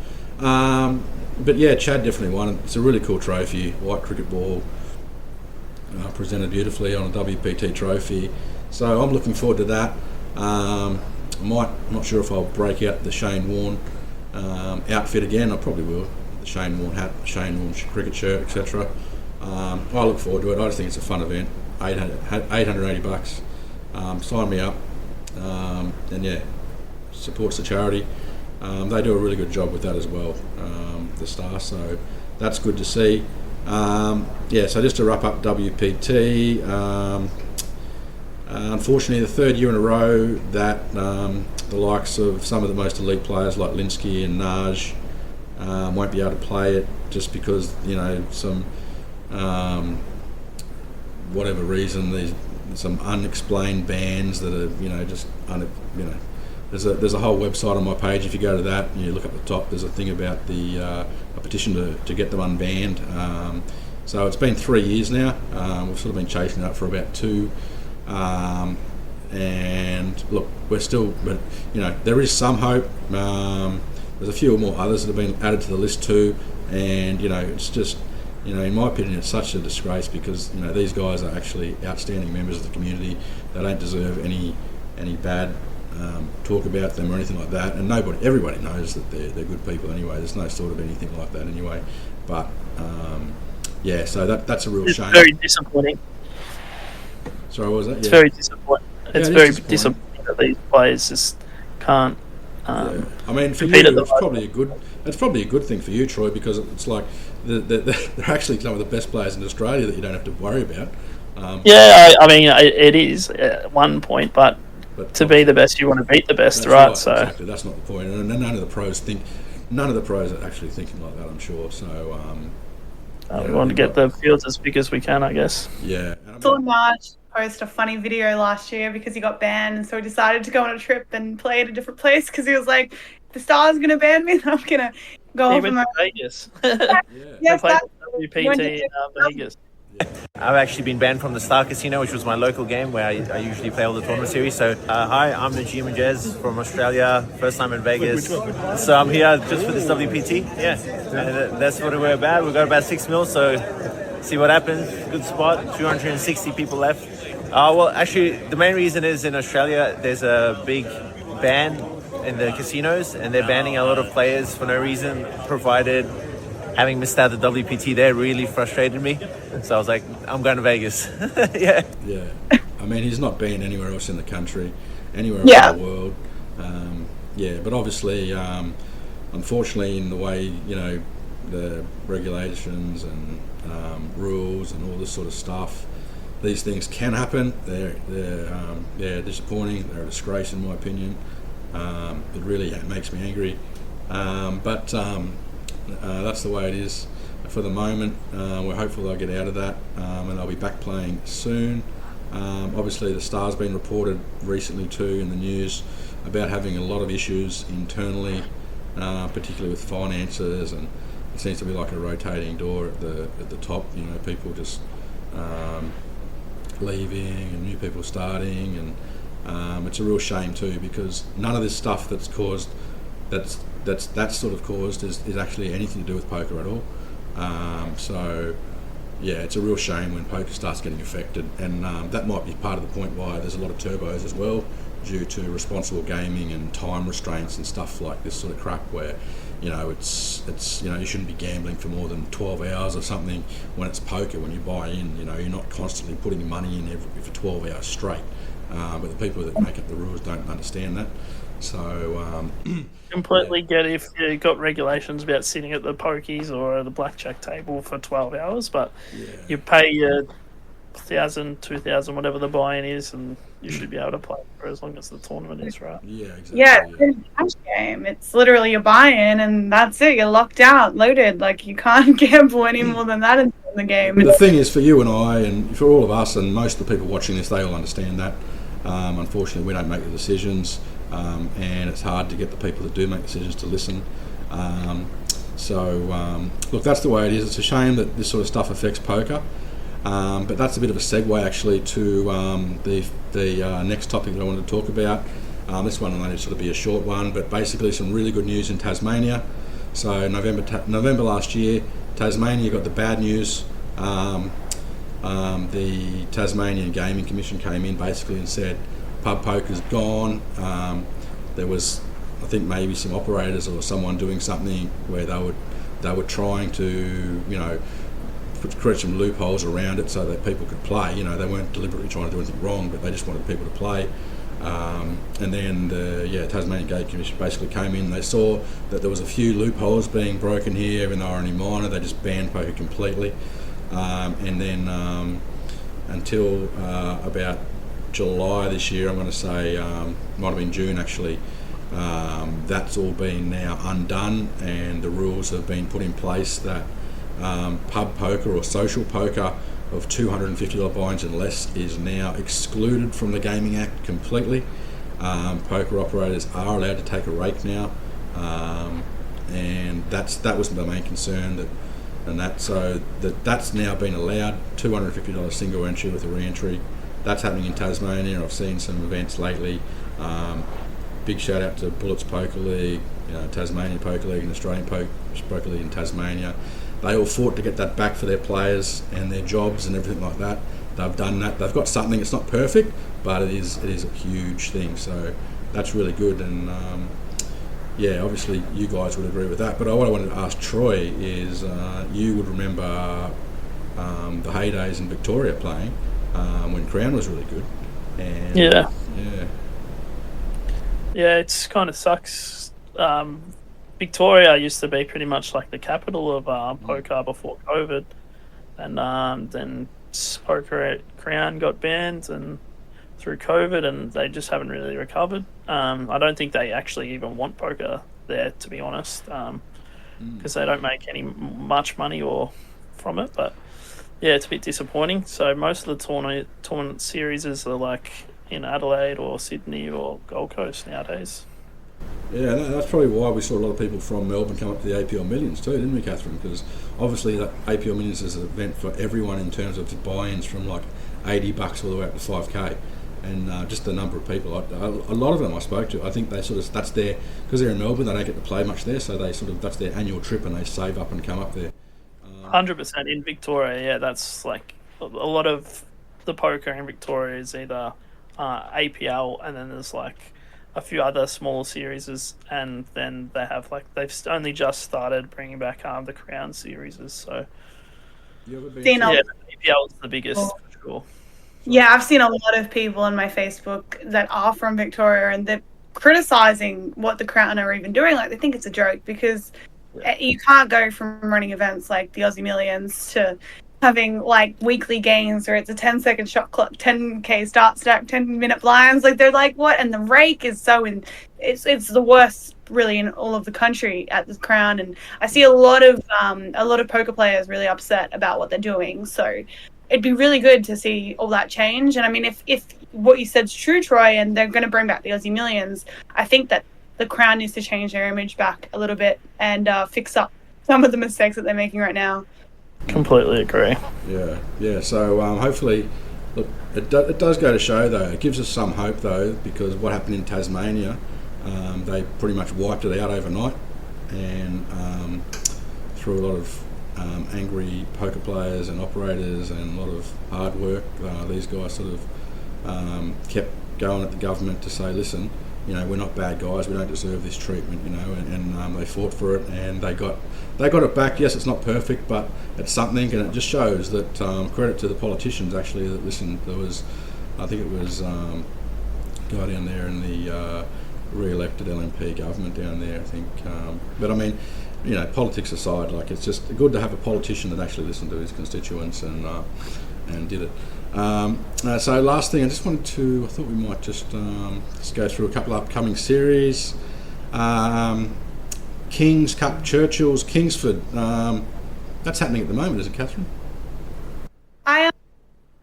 But yeah, Chad definitely won it. It's a really cool trophy, white cricket ball, presented beautifully on a WPT trophy. So I'm looking forward to that. I'm not sure if I'll break out the Shane Warne outfit again. I probably will. The Shane Warne hat, Shane Warne cricket shirt, etc. I look forward to it. I just think it's a fun event. $880. Sign me up. And yeah, supports the charity. They do a really good job with that as well, the Star. So that's good to see. So just to wrap up WPT, unfortunately the third year in a row that the likes of some of the most elite players like Linsky and Naj won't be able to play it just because, some whatever reason, there's some unexplained bans that are, there's a whole website on my page. If you go to that and you look at the top, there's a thing about a petition to get them unbanned. So it's been 3 years now. We've sort of been chasing it up for about 2. And look, we're still, but there is some hope. There's a few more others that have been added to the list too, and it's just, in my opinion, it's such a disgrace because these guys are actually outstanding members of the community. They don't deserve any bad talk about them or anything like that, and everybody knows that they're good people anyway. There's no sort of anything like that anyway. But so that's a real shame. It's very disappointing. Sorry, what was that? It's very disappointing. It's very disappointing that these players just can't. I mean, for you, it's probably a good thing for you, Troy, because it's like they're actually some of the best players in Australia that you don't have to worry about. I mean, it is at one point, but to be the best, you want to beat the best, right? So exactly, that's not the point. And none of the pros are actually thinking like that, I'm sure. So we want to get the fields as big as we can, I guess. Yeah. I saw Naj post a funny video last year because he got banned, and so he decided to go on a trip and play at a different place because he was like, the Star's going to ban me, then I'm going to go off. He went to Vegas. Yes, that's WPT in Vegas. I've actually been banned from the Star Casino, which was my local game where I usually play all the tournament series. So, hi, I'm Najim Majez from Australia, first time in Vegas. So I'm here just for this WPT. And that's what we're about. We've got about 6 mil, so see what happens. Good spot, 260 people left. Well, actually, the main reason is in Australia, there's a big ban in the casinos, and they're banning a lot of players for no reason, provided having missed out the WPT there really frustrated me. So I was like, I'm going to Vegas. Yeah. I mean, he's not been anywhere else in the country, anywhere else in the world. But obviously, unfortunately, in the way, the regulations and rules and all this sort of stuff, these things can happen. They're disappointing. They're a disgrace, in my opinion. It really makes me angry. But that's the way it is for the moment. We're hopeful they'll get out of that, and they'll be back playing soon. Obviously, the Star's been reported recently too in the news about having a lot of issues internally, particularly with finances, and it seems to be like a rotating door at the top. People just leaving and new people starting, and it's a real shame too, because none of this stuff that's caused is actually anything to do with poker at all. It's a real shame when poker starts getting affected, and that might be part of the point why there's a lot of turbos as well, due to responsible gaming and time restraints and stuff like this sort of crap, where it's you shouldn't be gambling for more than 12 hours or something when it's poker. When you buy in, you're not constantly putting your money in for 12 hours straight. But the people that make up the rules don't understand that. So completely get if you've got regulations about sitting at the pokies or at the blackjack table for 12 hours, but you pay your 1,000, 2,000, whatever the buy-in is, and you should be able to play for as long as the tournament is, right? Yeah, exactly. Yeah, it's a cash game. It's literally a buy-in, and that's it. You're locked out, loaded. Like, you can't gamble any more than that in the game. The thing is, for you and I, and for all of us, and most of the people watching this, they all understand that. Unfortunately, we don't make the decisions, and it's hard to get the people that do make decisions to listen. Look, that's the way it is. It's a shame that this sort of stuff affects poker, but that's a bit of a segue actually to the next topic that I wanted to talk about. This one will only sort of be a short one, but basically some really good news in Tasmania. So November last year, Tasmania got the bad news. The Tasmanian Gaming Commission came in basically and said pub poker's gone. There was, I think, maybe some operators or someone doing something where they were trying to create some loopholes around it so that people could play. They weren't deliberately trying to do anything wrong, but they just wanted people to play. And then the Tasmanian Gate Commission basically came in. They saw that there was a few loopholes being broken here, even though they were only minor. They just banned poker completely. And then until about July this year, I'm going to say, might have been June actually, that's all been now undone, and the rules have been put in place that pub poker or social poker of $250 buy-ins and less is now excluded from the Gaming Act completely. Poker operators are allowed to take a rake now, and that was the main concern. That's now been allowed. $250 single entry with a re-entry. That's happening in Tasmania. I've seen some events lately. Big shout out to Bullets Poker League, Tasmanian Poker League, and Australian Poker League in Tasmania. They all fought to get that back for their players and their jobs and everything like that. They've done that. They've got something. It's not perfect, but it is a huge thing. So that's really good. And obviously you guys would agree with that. But what I wanted to ask Troy is, you would remember the heydays in Victoria playing when Crown was really good. And yeah, it's kind of sucks. Victoria used to be pretty much like the capital of poker before COVID, and then poker at Crown got banned and through COVID, and they just haven't really recovered. I don't think they actually even want poker there, to be honest, because they don't make much money from it. But yeah, it's a bit disappointing. So most of the tournament series are like in Adelaide or Sydney or Gold Coast nowadays. Yeah, that's probably why we saw a lot of people from Melbourne come up to the APL Millions too, didn't we, Catherine? Because obviously that APL Millions is an event for everyone in terms of the buy-ins from like $80 all the way up to $5K, and just the number of people. A lot of them I spoke to, I think they because they're in Melbourne, they don't get to play much there, so that's their annual trip, and they save up and come up there. 100% in Victoria, yeah. That's like a lot of the poker in Victoria is either APL, and then there's like a few other smaller series, and then they have they've only just started bringing back the Crown series. So APL is the biggest for sure. Yeah, I've seen a lot of people on my Facebook that are from Victoria, and they're criticising what the Crown are even doing. Like, they think it's a joke, because you can't go from running events like the Aussie Millions to having like weekly games where it's a 10-second shot clock, 10k start stack, 10-minute blinds. Like, they're like, what? And the rake is it's the worst really in all of the country at the Crown. And I see a lot of poker players really upset about what they're doing. So it'd be really good to see all that change. And I mean, if what you said's true, Troy, and they're going to bring back the Aussie Millions, I think that the Crown needs to change their image back a little bit and fix up some of the mistakes that they're making right now. Completely agree. Yeah. So hopefully, look, it does go to show though. It gives us some hope though, because what happened in Tasmania, they pretty much wiped it out overnight, and through a lot of angry poker players and operators and a lot of hard work, these guys sort of kept going at the government to say, listen, we're not bad guys, we don't deserve this treatment, and they fought for it, and they got it back. Yes, it's not perfect, but it's something, and it just shows that credit to the politicians actually that listened. There was, I think it was guy down there in the re-elected LNP government down there, I think. But I mean, politics aside, like, it's just good to have a politician that actually listened to his constituents and did it. So last thing, I thought we might just go through a couple of upcoming series. Kings Cup, Churchill's, Kingsford. That's happening at the moment, is it, Catherine? I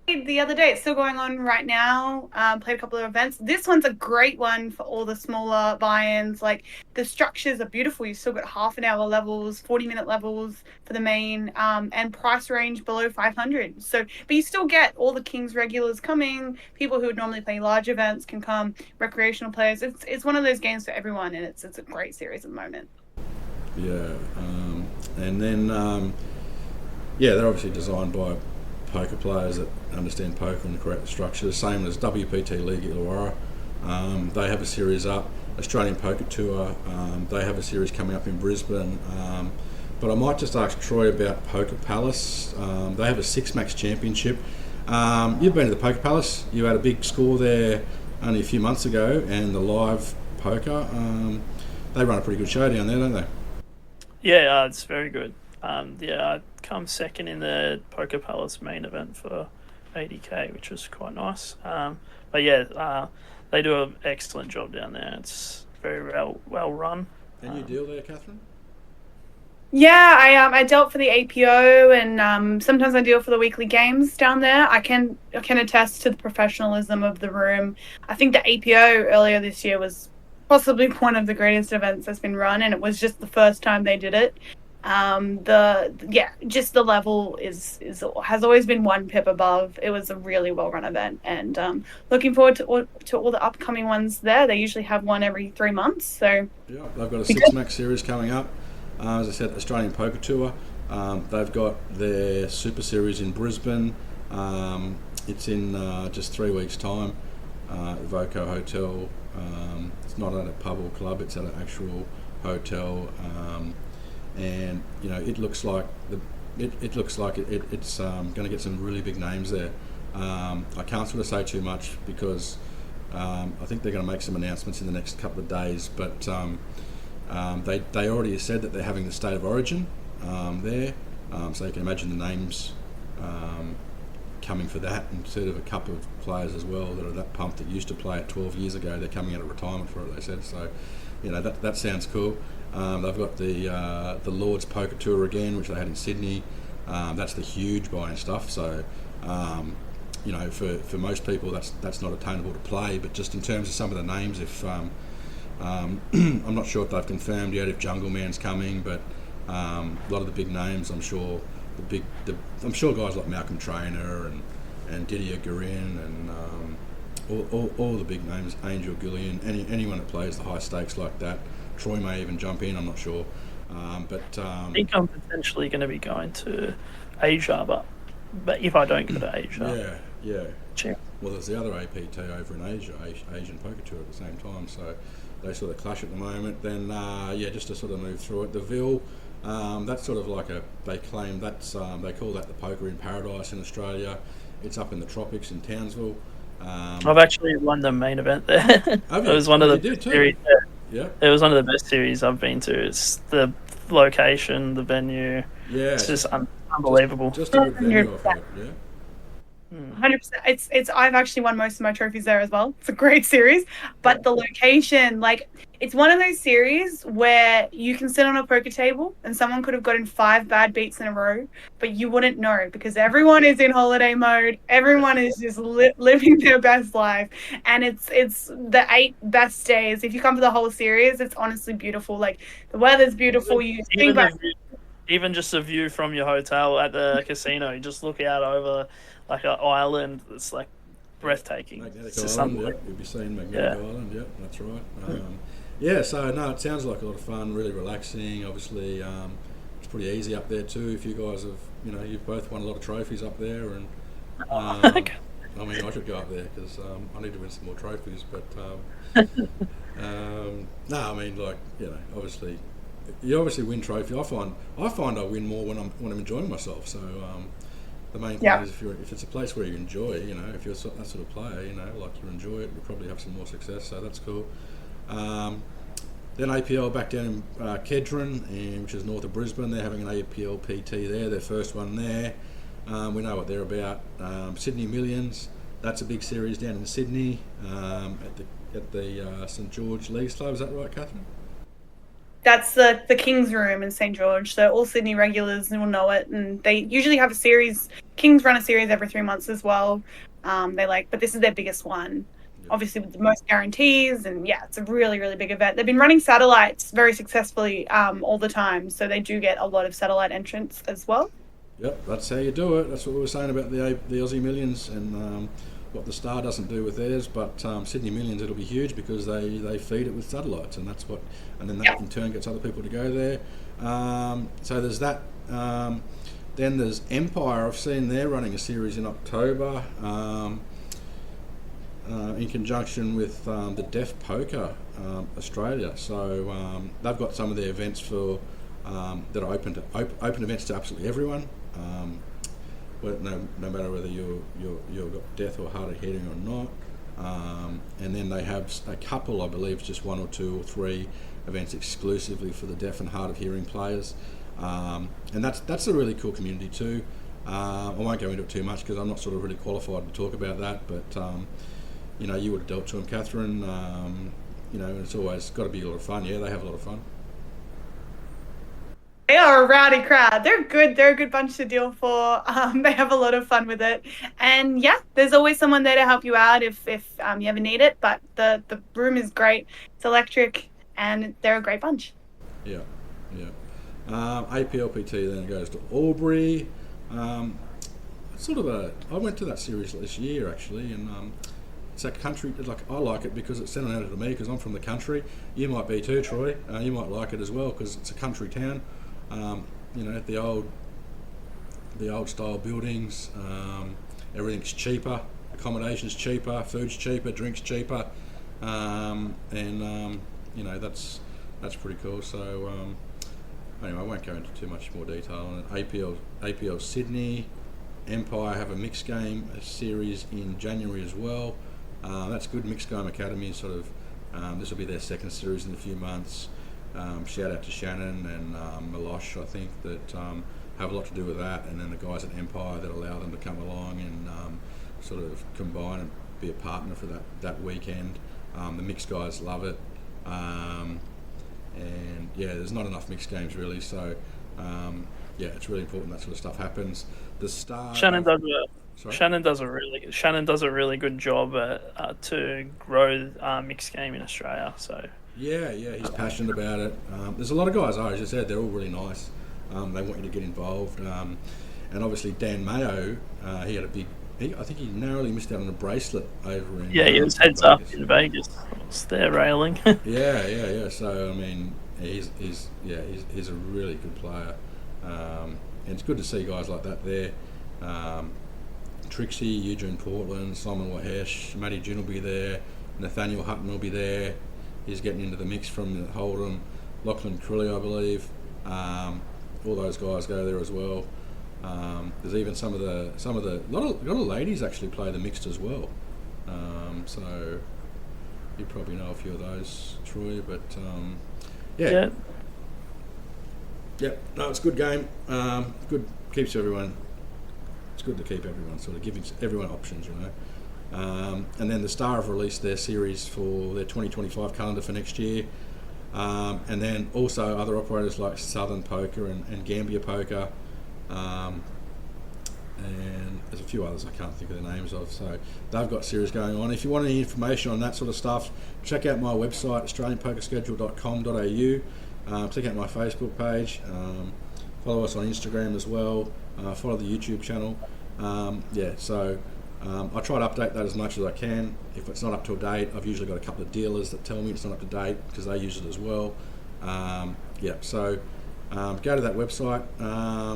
the other day, it's still going on right now. Played a couple of events. This one's a great one for all the smaller buy-ins. Like, the structures are beautiful. You've still got half-an-hour levels, 40-minute levels for the main, and price range below 500. So, but you still get all the Kings regulars coming. People who would normally play large events can come. Recreational players. It's one of those games for everyone, and it's a great series at the moment. Yeah, and then they're obviously designed by poker players that understand poker and the correct structure. Same as WPT League Illawarra. They have a series up. Australian Poker Tour, they have a series coming up in Brisbane. But I might just ask Troy about Poker Palace. They have a 6 Max Championship. You've been to the Poker Palace. You had a big score there only a few months ago, and the live poker. They run a pretty good show down there, don't they? Yeah, it's very good. I come second in the Poker Palace main event for 80k, which was quite nice. But yeah, they do an excellent job down there. It's very well run. And you deal there, Catherine? Yeah, I dealt for the APO, and sometimes I deal for the weekly games down there. I can attest to the professionalism of the room. I think the APO earlier this year was possibly one of the greatest events that's been run, and it was just the first time they did it. Just the level has always been one pip above. It was a really well run event, and looking forward to all the upcoming ones there. They usually have one every 3 months. So yeah, they've got a six-max series coming up. As I said, Australian Poker Tour. They've got their Super Series in Brisbane. It's in just 3 weeks' time. Voco Hotel. It's not at a pub or club. It's at an actual hotel. And you know, it looks like it's going to get some really big names there. I can't sort of say too much because I think they're going to make some announcements in the next couple of days. But they already said that they're having the State of Origin there, so you can imagine the names coming for that, and sort of a couple of players as well that are that pumped that used to play it 12 years ago. They're coming out of retirement for it, they said. So, you know, that sounds cool. They've got the Lord's Poker Tour again, which they had in Sydney. That's the huge buy-in stuff. So, you know, for most people, that's not attainable to play. But just in terms of some of the names, if I'm not sure if they've confirmed yet if Jungle Man's coming, but a lot of the big names, I'm sure I'm sure guys like Malcolm Traynor and Didier Guerin and all the big names, Angel Gillian, anyone that plays the high stakes like that. Troy may even jump in, I'm not sure. I think I'm potentially going to be going to Asia, but if I don't go to Asia, yeah. Cheers. Well, there's the other APT over in Asia, Asian Poker Tour at the same time, so they sort of clash at the moment. Then just to sort of move through it, the Ville. That's sort of like they claim that's they call that the Poker in Paradise in Australia. It's up in the tropics in Townsville. I've actually won the main event there. It was one of the best series. Yeah, it was one of the best series I've been to. It's the location, the venue. Yeah, it's just unbelievable. Just a good venue, I've heard, yeah. 100%. It's I've actually won most of my trophies there as well. It's a great series, but the location, like, it's one of those series where you can sit on a poker table and someone could have gotten 5 bad beats in a row, but you wouldn't know because everyone is in holiday mode. Everyone is just living their best life, and it's the 8 best days. If you come for the whole series, it's honestly beautiful. Like, the weather's beautiful. Even just a view from your hotel at the casino, you just look out over like an island. It's like breathtaking. Magnetic Island, yeah. You'll be seeing Magnetic Island, yeah, that's right. So no, it sounds like a lot of fun, really relaxing. Obviously, it's pretty easy up there too. If you guys have, you've both won a lot of trophies up there, and I mean, I should go up there because I need to win some more trophies. But no, I mean, like, obviously, you obviously win trophy. I find I win more when I'm enjoying myself. So the main thing is if it's a place where you enjoy, if you're that sort of player, like you enjoy it, you'll probably have some more success. So that's cool. Then APL back down in Kedron, which is north of Brisbane. They're having an APL PT there, their first one there. We know what they're about. Sydney Millions, that's a big series down in Sydney at the St George Leagues Club. Is that right, Catherine? That's the King's Room in St George, so all Sydney regulars will know it, and they usually have a series. Kings run a series every 3 months as well. But this is their biggest one, obviously with the most guarantees, and it's a really, really big event. They've been running satellites very successfully all the time, so they do get a lot of satellite entrants as well. Yep, that's how you do it. That's what we were saying about the Aussie Millions and what the Star doesn't do with theirs, but Sydney Millions, it'll be huge because they feed it with satellites, and then that in turn gets other people to go there. So there's that. Then there's Empire. I've seen they're running a series in October in conjunction with the Deaf Poker Australia. So they've got some of their events for that are open events to absolutely everyone. No matter whether you've got deaf or hard of hearing or not. And then they have a couple, I believe, just 1 or 2 or 3 events exclusively for the deaf and hard of hearing players. And that's a really cool community too. I won't go into it too much because I'm not sort of really qualified to talk about that, but you would have dealt to them, Catherine. It's always got to be a lot of fun. Yeah, they have a lot of fun. They are a rowdy crowd. They're good. They're a good bunch to deal for. They have a lot of fun with it. And yeah, there's always someone there to help you out if you ever need it. But the room is great. It's electric and they're a great bunch. Yeah. APLPT then goes to Albury. I went to that series this year actually, and it's a country, I like it because it's sentimental to me because I'm from the country. You might be too, Troy. You might like it as well because it's a country town. The old style buildings. Everything's cheaper. Accommodation's cheaper. Food's cheaper. Drinks cheaper. That's pretty cool. So anyway, I won't go into too much more detail on it. APL Sydney. Empire have a mixed game series in January as well. That's good. Mixed Game Academy sort of. This will be their second series in a few months. Shout out to Shannon and Milosh, I think, that have a lot to do with that, and then the guys at Empire that allow them to come along and sort of combine and be a partner for that weekend. The mixed guys love it, and there's not enough mixed games really, so it's really important that sort of stuff happens. The star Shannon does a really good job to grow mixed game in Australia. So yeah, he's passionate about it. There's a lot of guys, as you said, they're all really nice. They want you to get involved, and obviously Dan Mayo, he had a big. I think he narrowly missed out on a bracelet over in. Yeah, he was heads up in Vegas. It's there railing. Yeah. So I mean, he's a really good player, and it's good to see guys like that there. Trixie, Eugene Portland, Simon Wahesh, Matty June will be there, Nathaniel Hutton will be there. He's getting into the mix from Hold'em, Lachlan Crilly, I believe. All those guys go there as well. There's even a lot of ladies actually play the mixed as well. So you probably know a few of those, Troy. But yeah. No, it's a good game. Good, keeps everyone. It's good to keep everyone sort of giving everyone options, And then the Star have released their series for their 2025 calendar for next year. And then also other operators like Southern Poker and Gambia Poker. And there's a few others I can't think of the names of. So they've got series going on. If you want any information on that sort of stuff, check out my website, australianpokerschedule.com.au. Check out my Facebook page. Follow us on Instagram as well. Follow the YouTube channel. I try to update that as much as I can. If it's not up to date, I've usually got a couple of dealers that tell me it's not up to date because they use it as well. Go to that website. I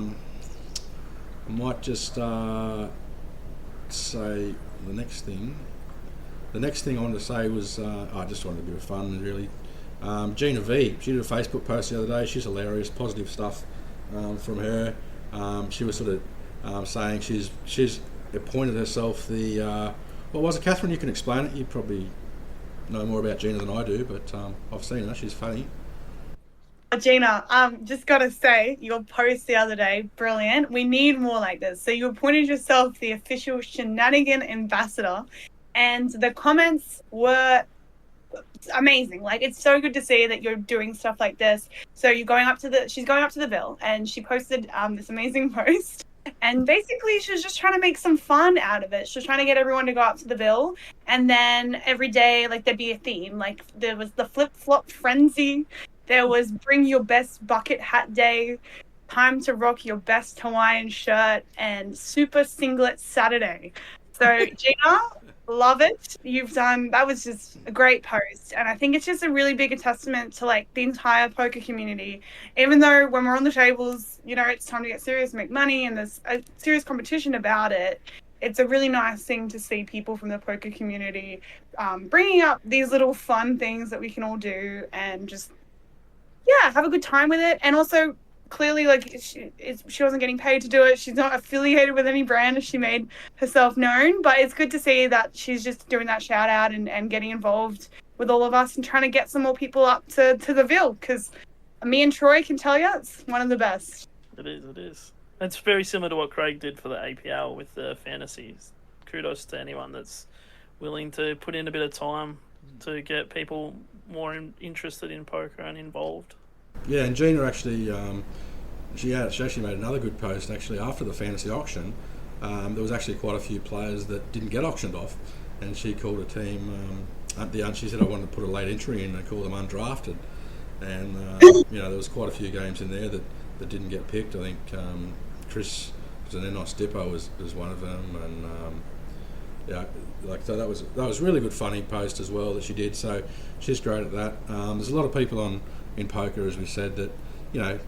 might just say the next thing. The next thing I wanted to say was I just wanted a bit of fun, really. Gina V, she did a Facebook post the other day. She's hilarious, positive stuff from her. She was sort of saying she's appointed herself the what was it, Catherine? You can explain it. You probably know more about Gina than I do, but I've seen her. She's funny. Gina, just gotta say, your post the other day, brilliant. We need more like this. So you appointed yourself the official shenanigan ambassador, and the comments were amazing. Like, it's so good to see that you're doing stuff like this. So she's going up to the Ville, and she posted this amazing post. And basically, she was just trying to make some fun out of it. She was trying to get everyone to go up to the Ville, and then every day, like, there'd be a theme. Like, there was the flip-flop frenzy. There was bring your best bucket hat day, time to rock your best Hawaiian shirt, and super singlet Saturday. So, Gina, love it. That was just a great post. And I think it's just a really big testament to, like, the entire poker community. Even though when we're on the tables, it's time to get serious, make money, and there's a serious competition about it. It's a really nice thing to see people from the poker community bringing up these little fun things that we can all do and just have a good time with it. And also clearly, like, she wasn't getting paid to do it. She's not affiliated with any brand as she made herself known. But it's good to see that she's just doing that shout out and getting involved with all of us and trying to get some more people up to the Ville, because me and Troy can tell you it's one of the best. It is. It's very similar to what Craig did for the APL with the fantasies. Kudos to anyone that's willing to put in a bit of time to get people more interested in poker and involved. Yeah, and Gina actually, she actually made another good post actually after the fantasy auction. There was actually quite a few players that didn't get auctioned off, and she called a team. She said I wanted to put a late entry in and call them undrafted, and there was quite a few games in there that didn't get picked. I think Chris was an Enos Dippo was one of them, and so that was really good funny post as well that she did. So she's great at that. There's a lot of people in poker, as we said, that they're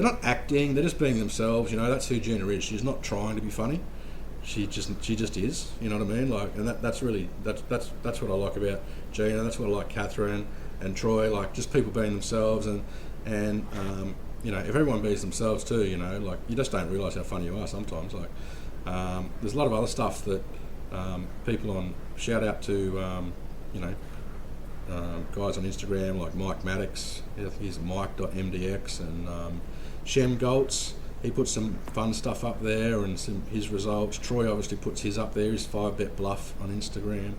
not acting, they're just being themselves. That's who Gina is. She's not trying to be funny. She just is. You know what I mean? Like, and that's what I like about Gina. That's what I like Catherine and Troy. Like, just people being themselves, and if everyone be themselves too, like, you just don't realise how funny you are sometimes. Like, there's a lot of other stuff that people on, shout out to guys on Instagram like Mike Maddox, he's Mike.mdx, and Shem Goltz, he puts some fun stuff up there and his results. Troy obviously puts his up there, his 5-bet bluff on Instagram.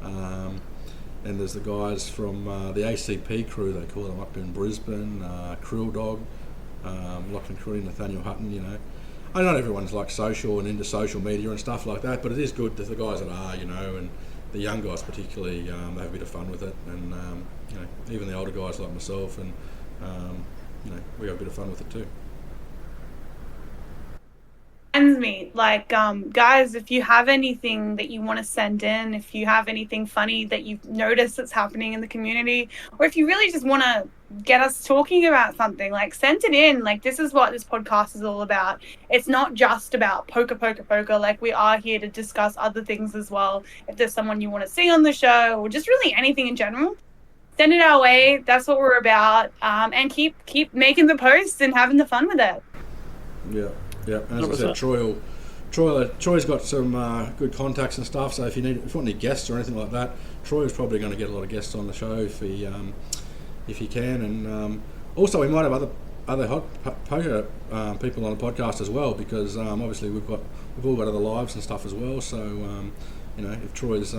And there's the guys from the ACP crew, they call them, up in Brisbane, Krill Dog, Lachlan Curry, Nathaniel Hutton, I know not everyone's like social and into social media and stuff like that, but it is good that the guys that are, and the young guys particularly, they have a bit of fun with it, and even the older guys like myself, and we have a bit of fun with it too. Me, like, guys, if you have anything that you want to send in, if you have anything funny that you've noticed that's happening in the community, or if you really just want to get us talking about something, like, send it in. Like, this is what this podcast is all about. It's not just about poker. Like, we are here to discuss other things as well. If there's someone you want to see on the show, or just really anything in general, send it our way. That's what we're about. And keep making the posts and having the fun with it. Yeah, and as I said, Troy's got some good contacts and stuff. So if you want any guests or anything like that, Troy's probably going to get a lot of guests on the show if he can. And also we might have other hot poker people on the podcast as well, because obviously we've all got other lives and stuff as well. So if Troy's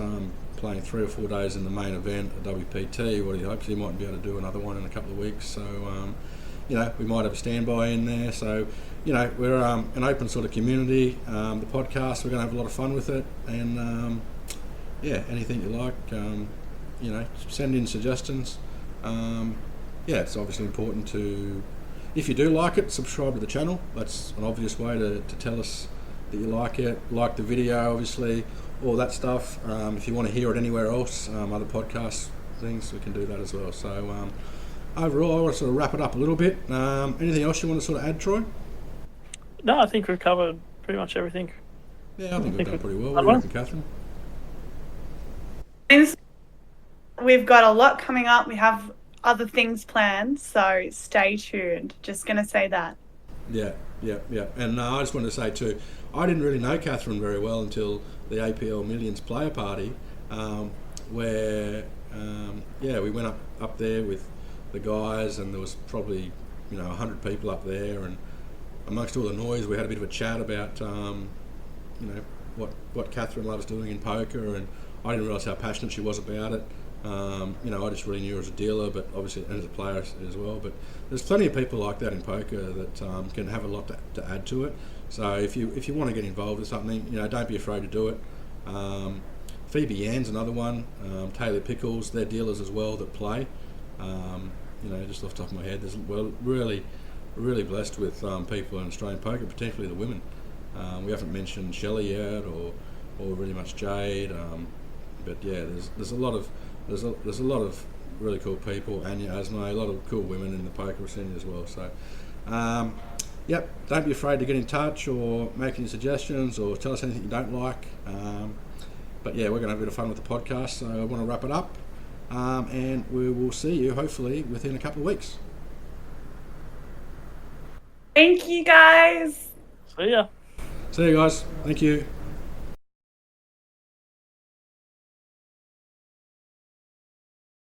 playing 3 or 4 days in the main event at WPT, what he hopes he might be able to do another one in a couple of weeks. So we might have a standby in there. So we're an open sort of community. The podcast, we're going to have a lot of fun with it, and anything you like, send in suggestions. It's obviously important to, if you do like it, subscribe to the channel. That's an obvious way to tell us that you like it, like the video, obviously, all that stuff. If you want to hear it anywhere else, other podcast things, we can do that as well. So overall, I want to sort of wrap it up a little bit. Anything else you want to sort of add, Troy? No, I think we've covered pretty much everything. Yeah, I think we've done pretty well. What do you reckon, Catherine? We've got a lot coming up. We have other things planned, so stay tuned. Just going to say that. Yeah. And I just wanted to say too, I didn't really know Catherine very well until the APL Millions player party, where we went up there with the guys, and there was probably 100 people up there, and amongst all the noise we had a bit of a chat about what Catherine loves doing in poker, and I didn't realise how passionate she was about it. I just really knew her as a dealer, but obviously, and as a player as well. But there's plenty of people like that in poker that can have a lot to add to it. So if you want to get involved with something, don't be afraid to do it. Phoebe Yann's another one. Taylor Pickles, they're dealers as well that play. Just off the top of my head, we're really blessed with people in Australian poker, particularly the women. We haven't mentioned Shelley yet, or really much Jade. But yeah, there's a lot of really cool people. Anya Asma, a lot of cool women in the poker scene as well. So, don't be afraid to get in touch or make any suggestions or tell us anything you don't like. But yeah, we're going to have a bit of fun with the podcast. So I want to wrap it up, and we will see you hopefully within a couple of weeks. Thank you, guys. See ya. See you guys. Thank you.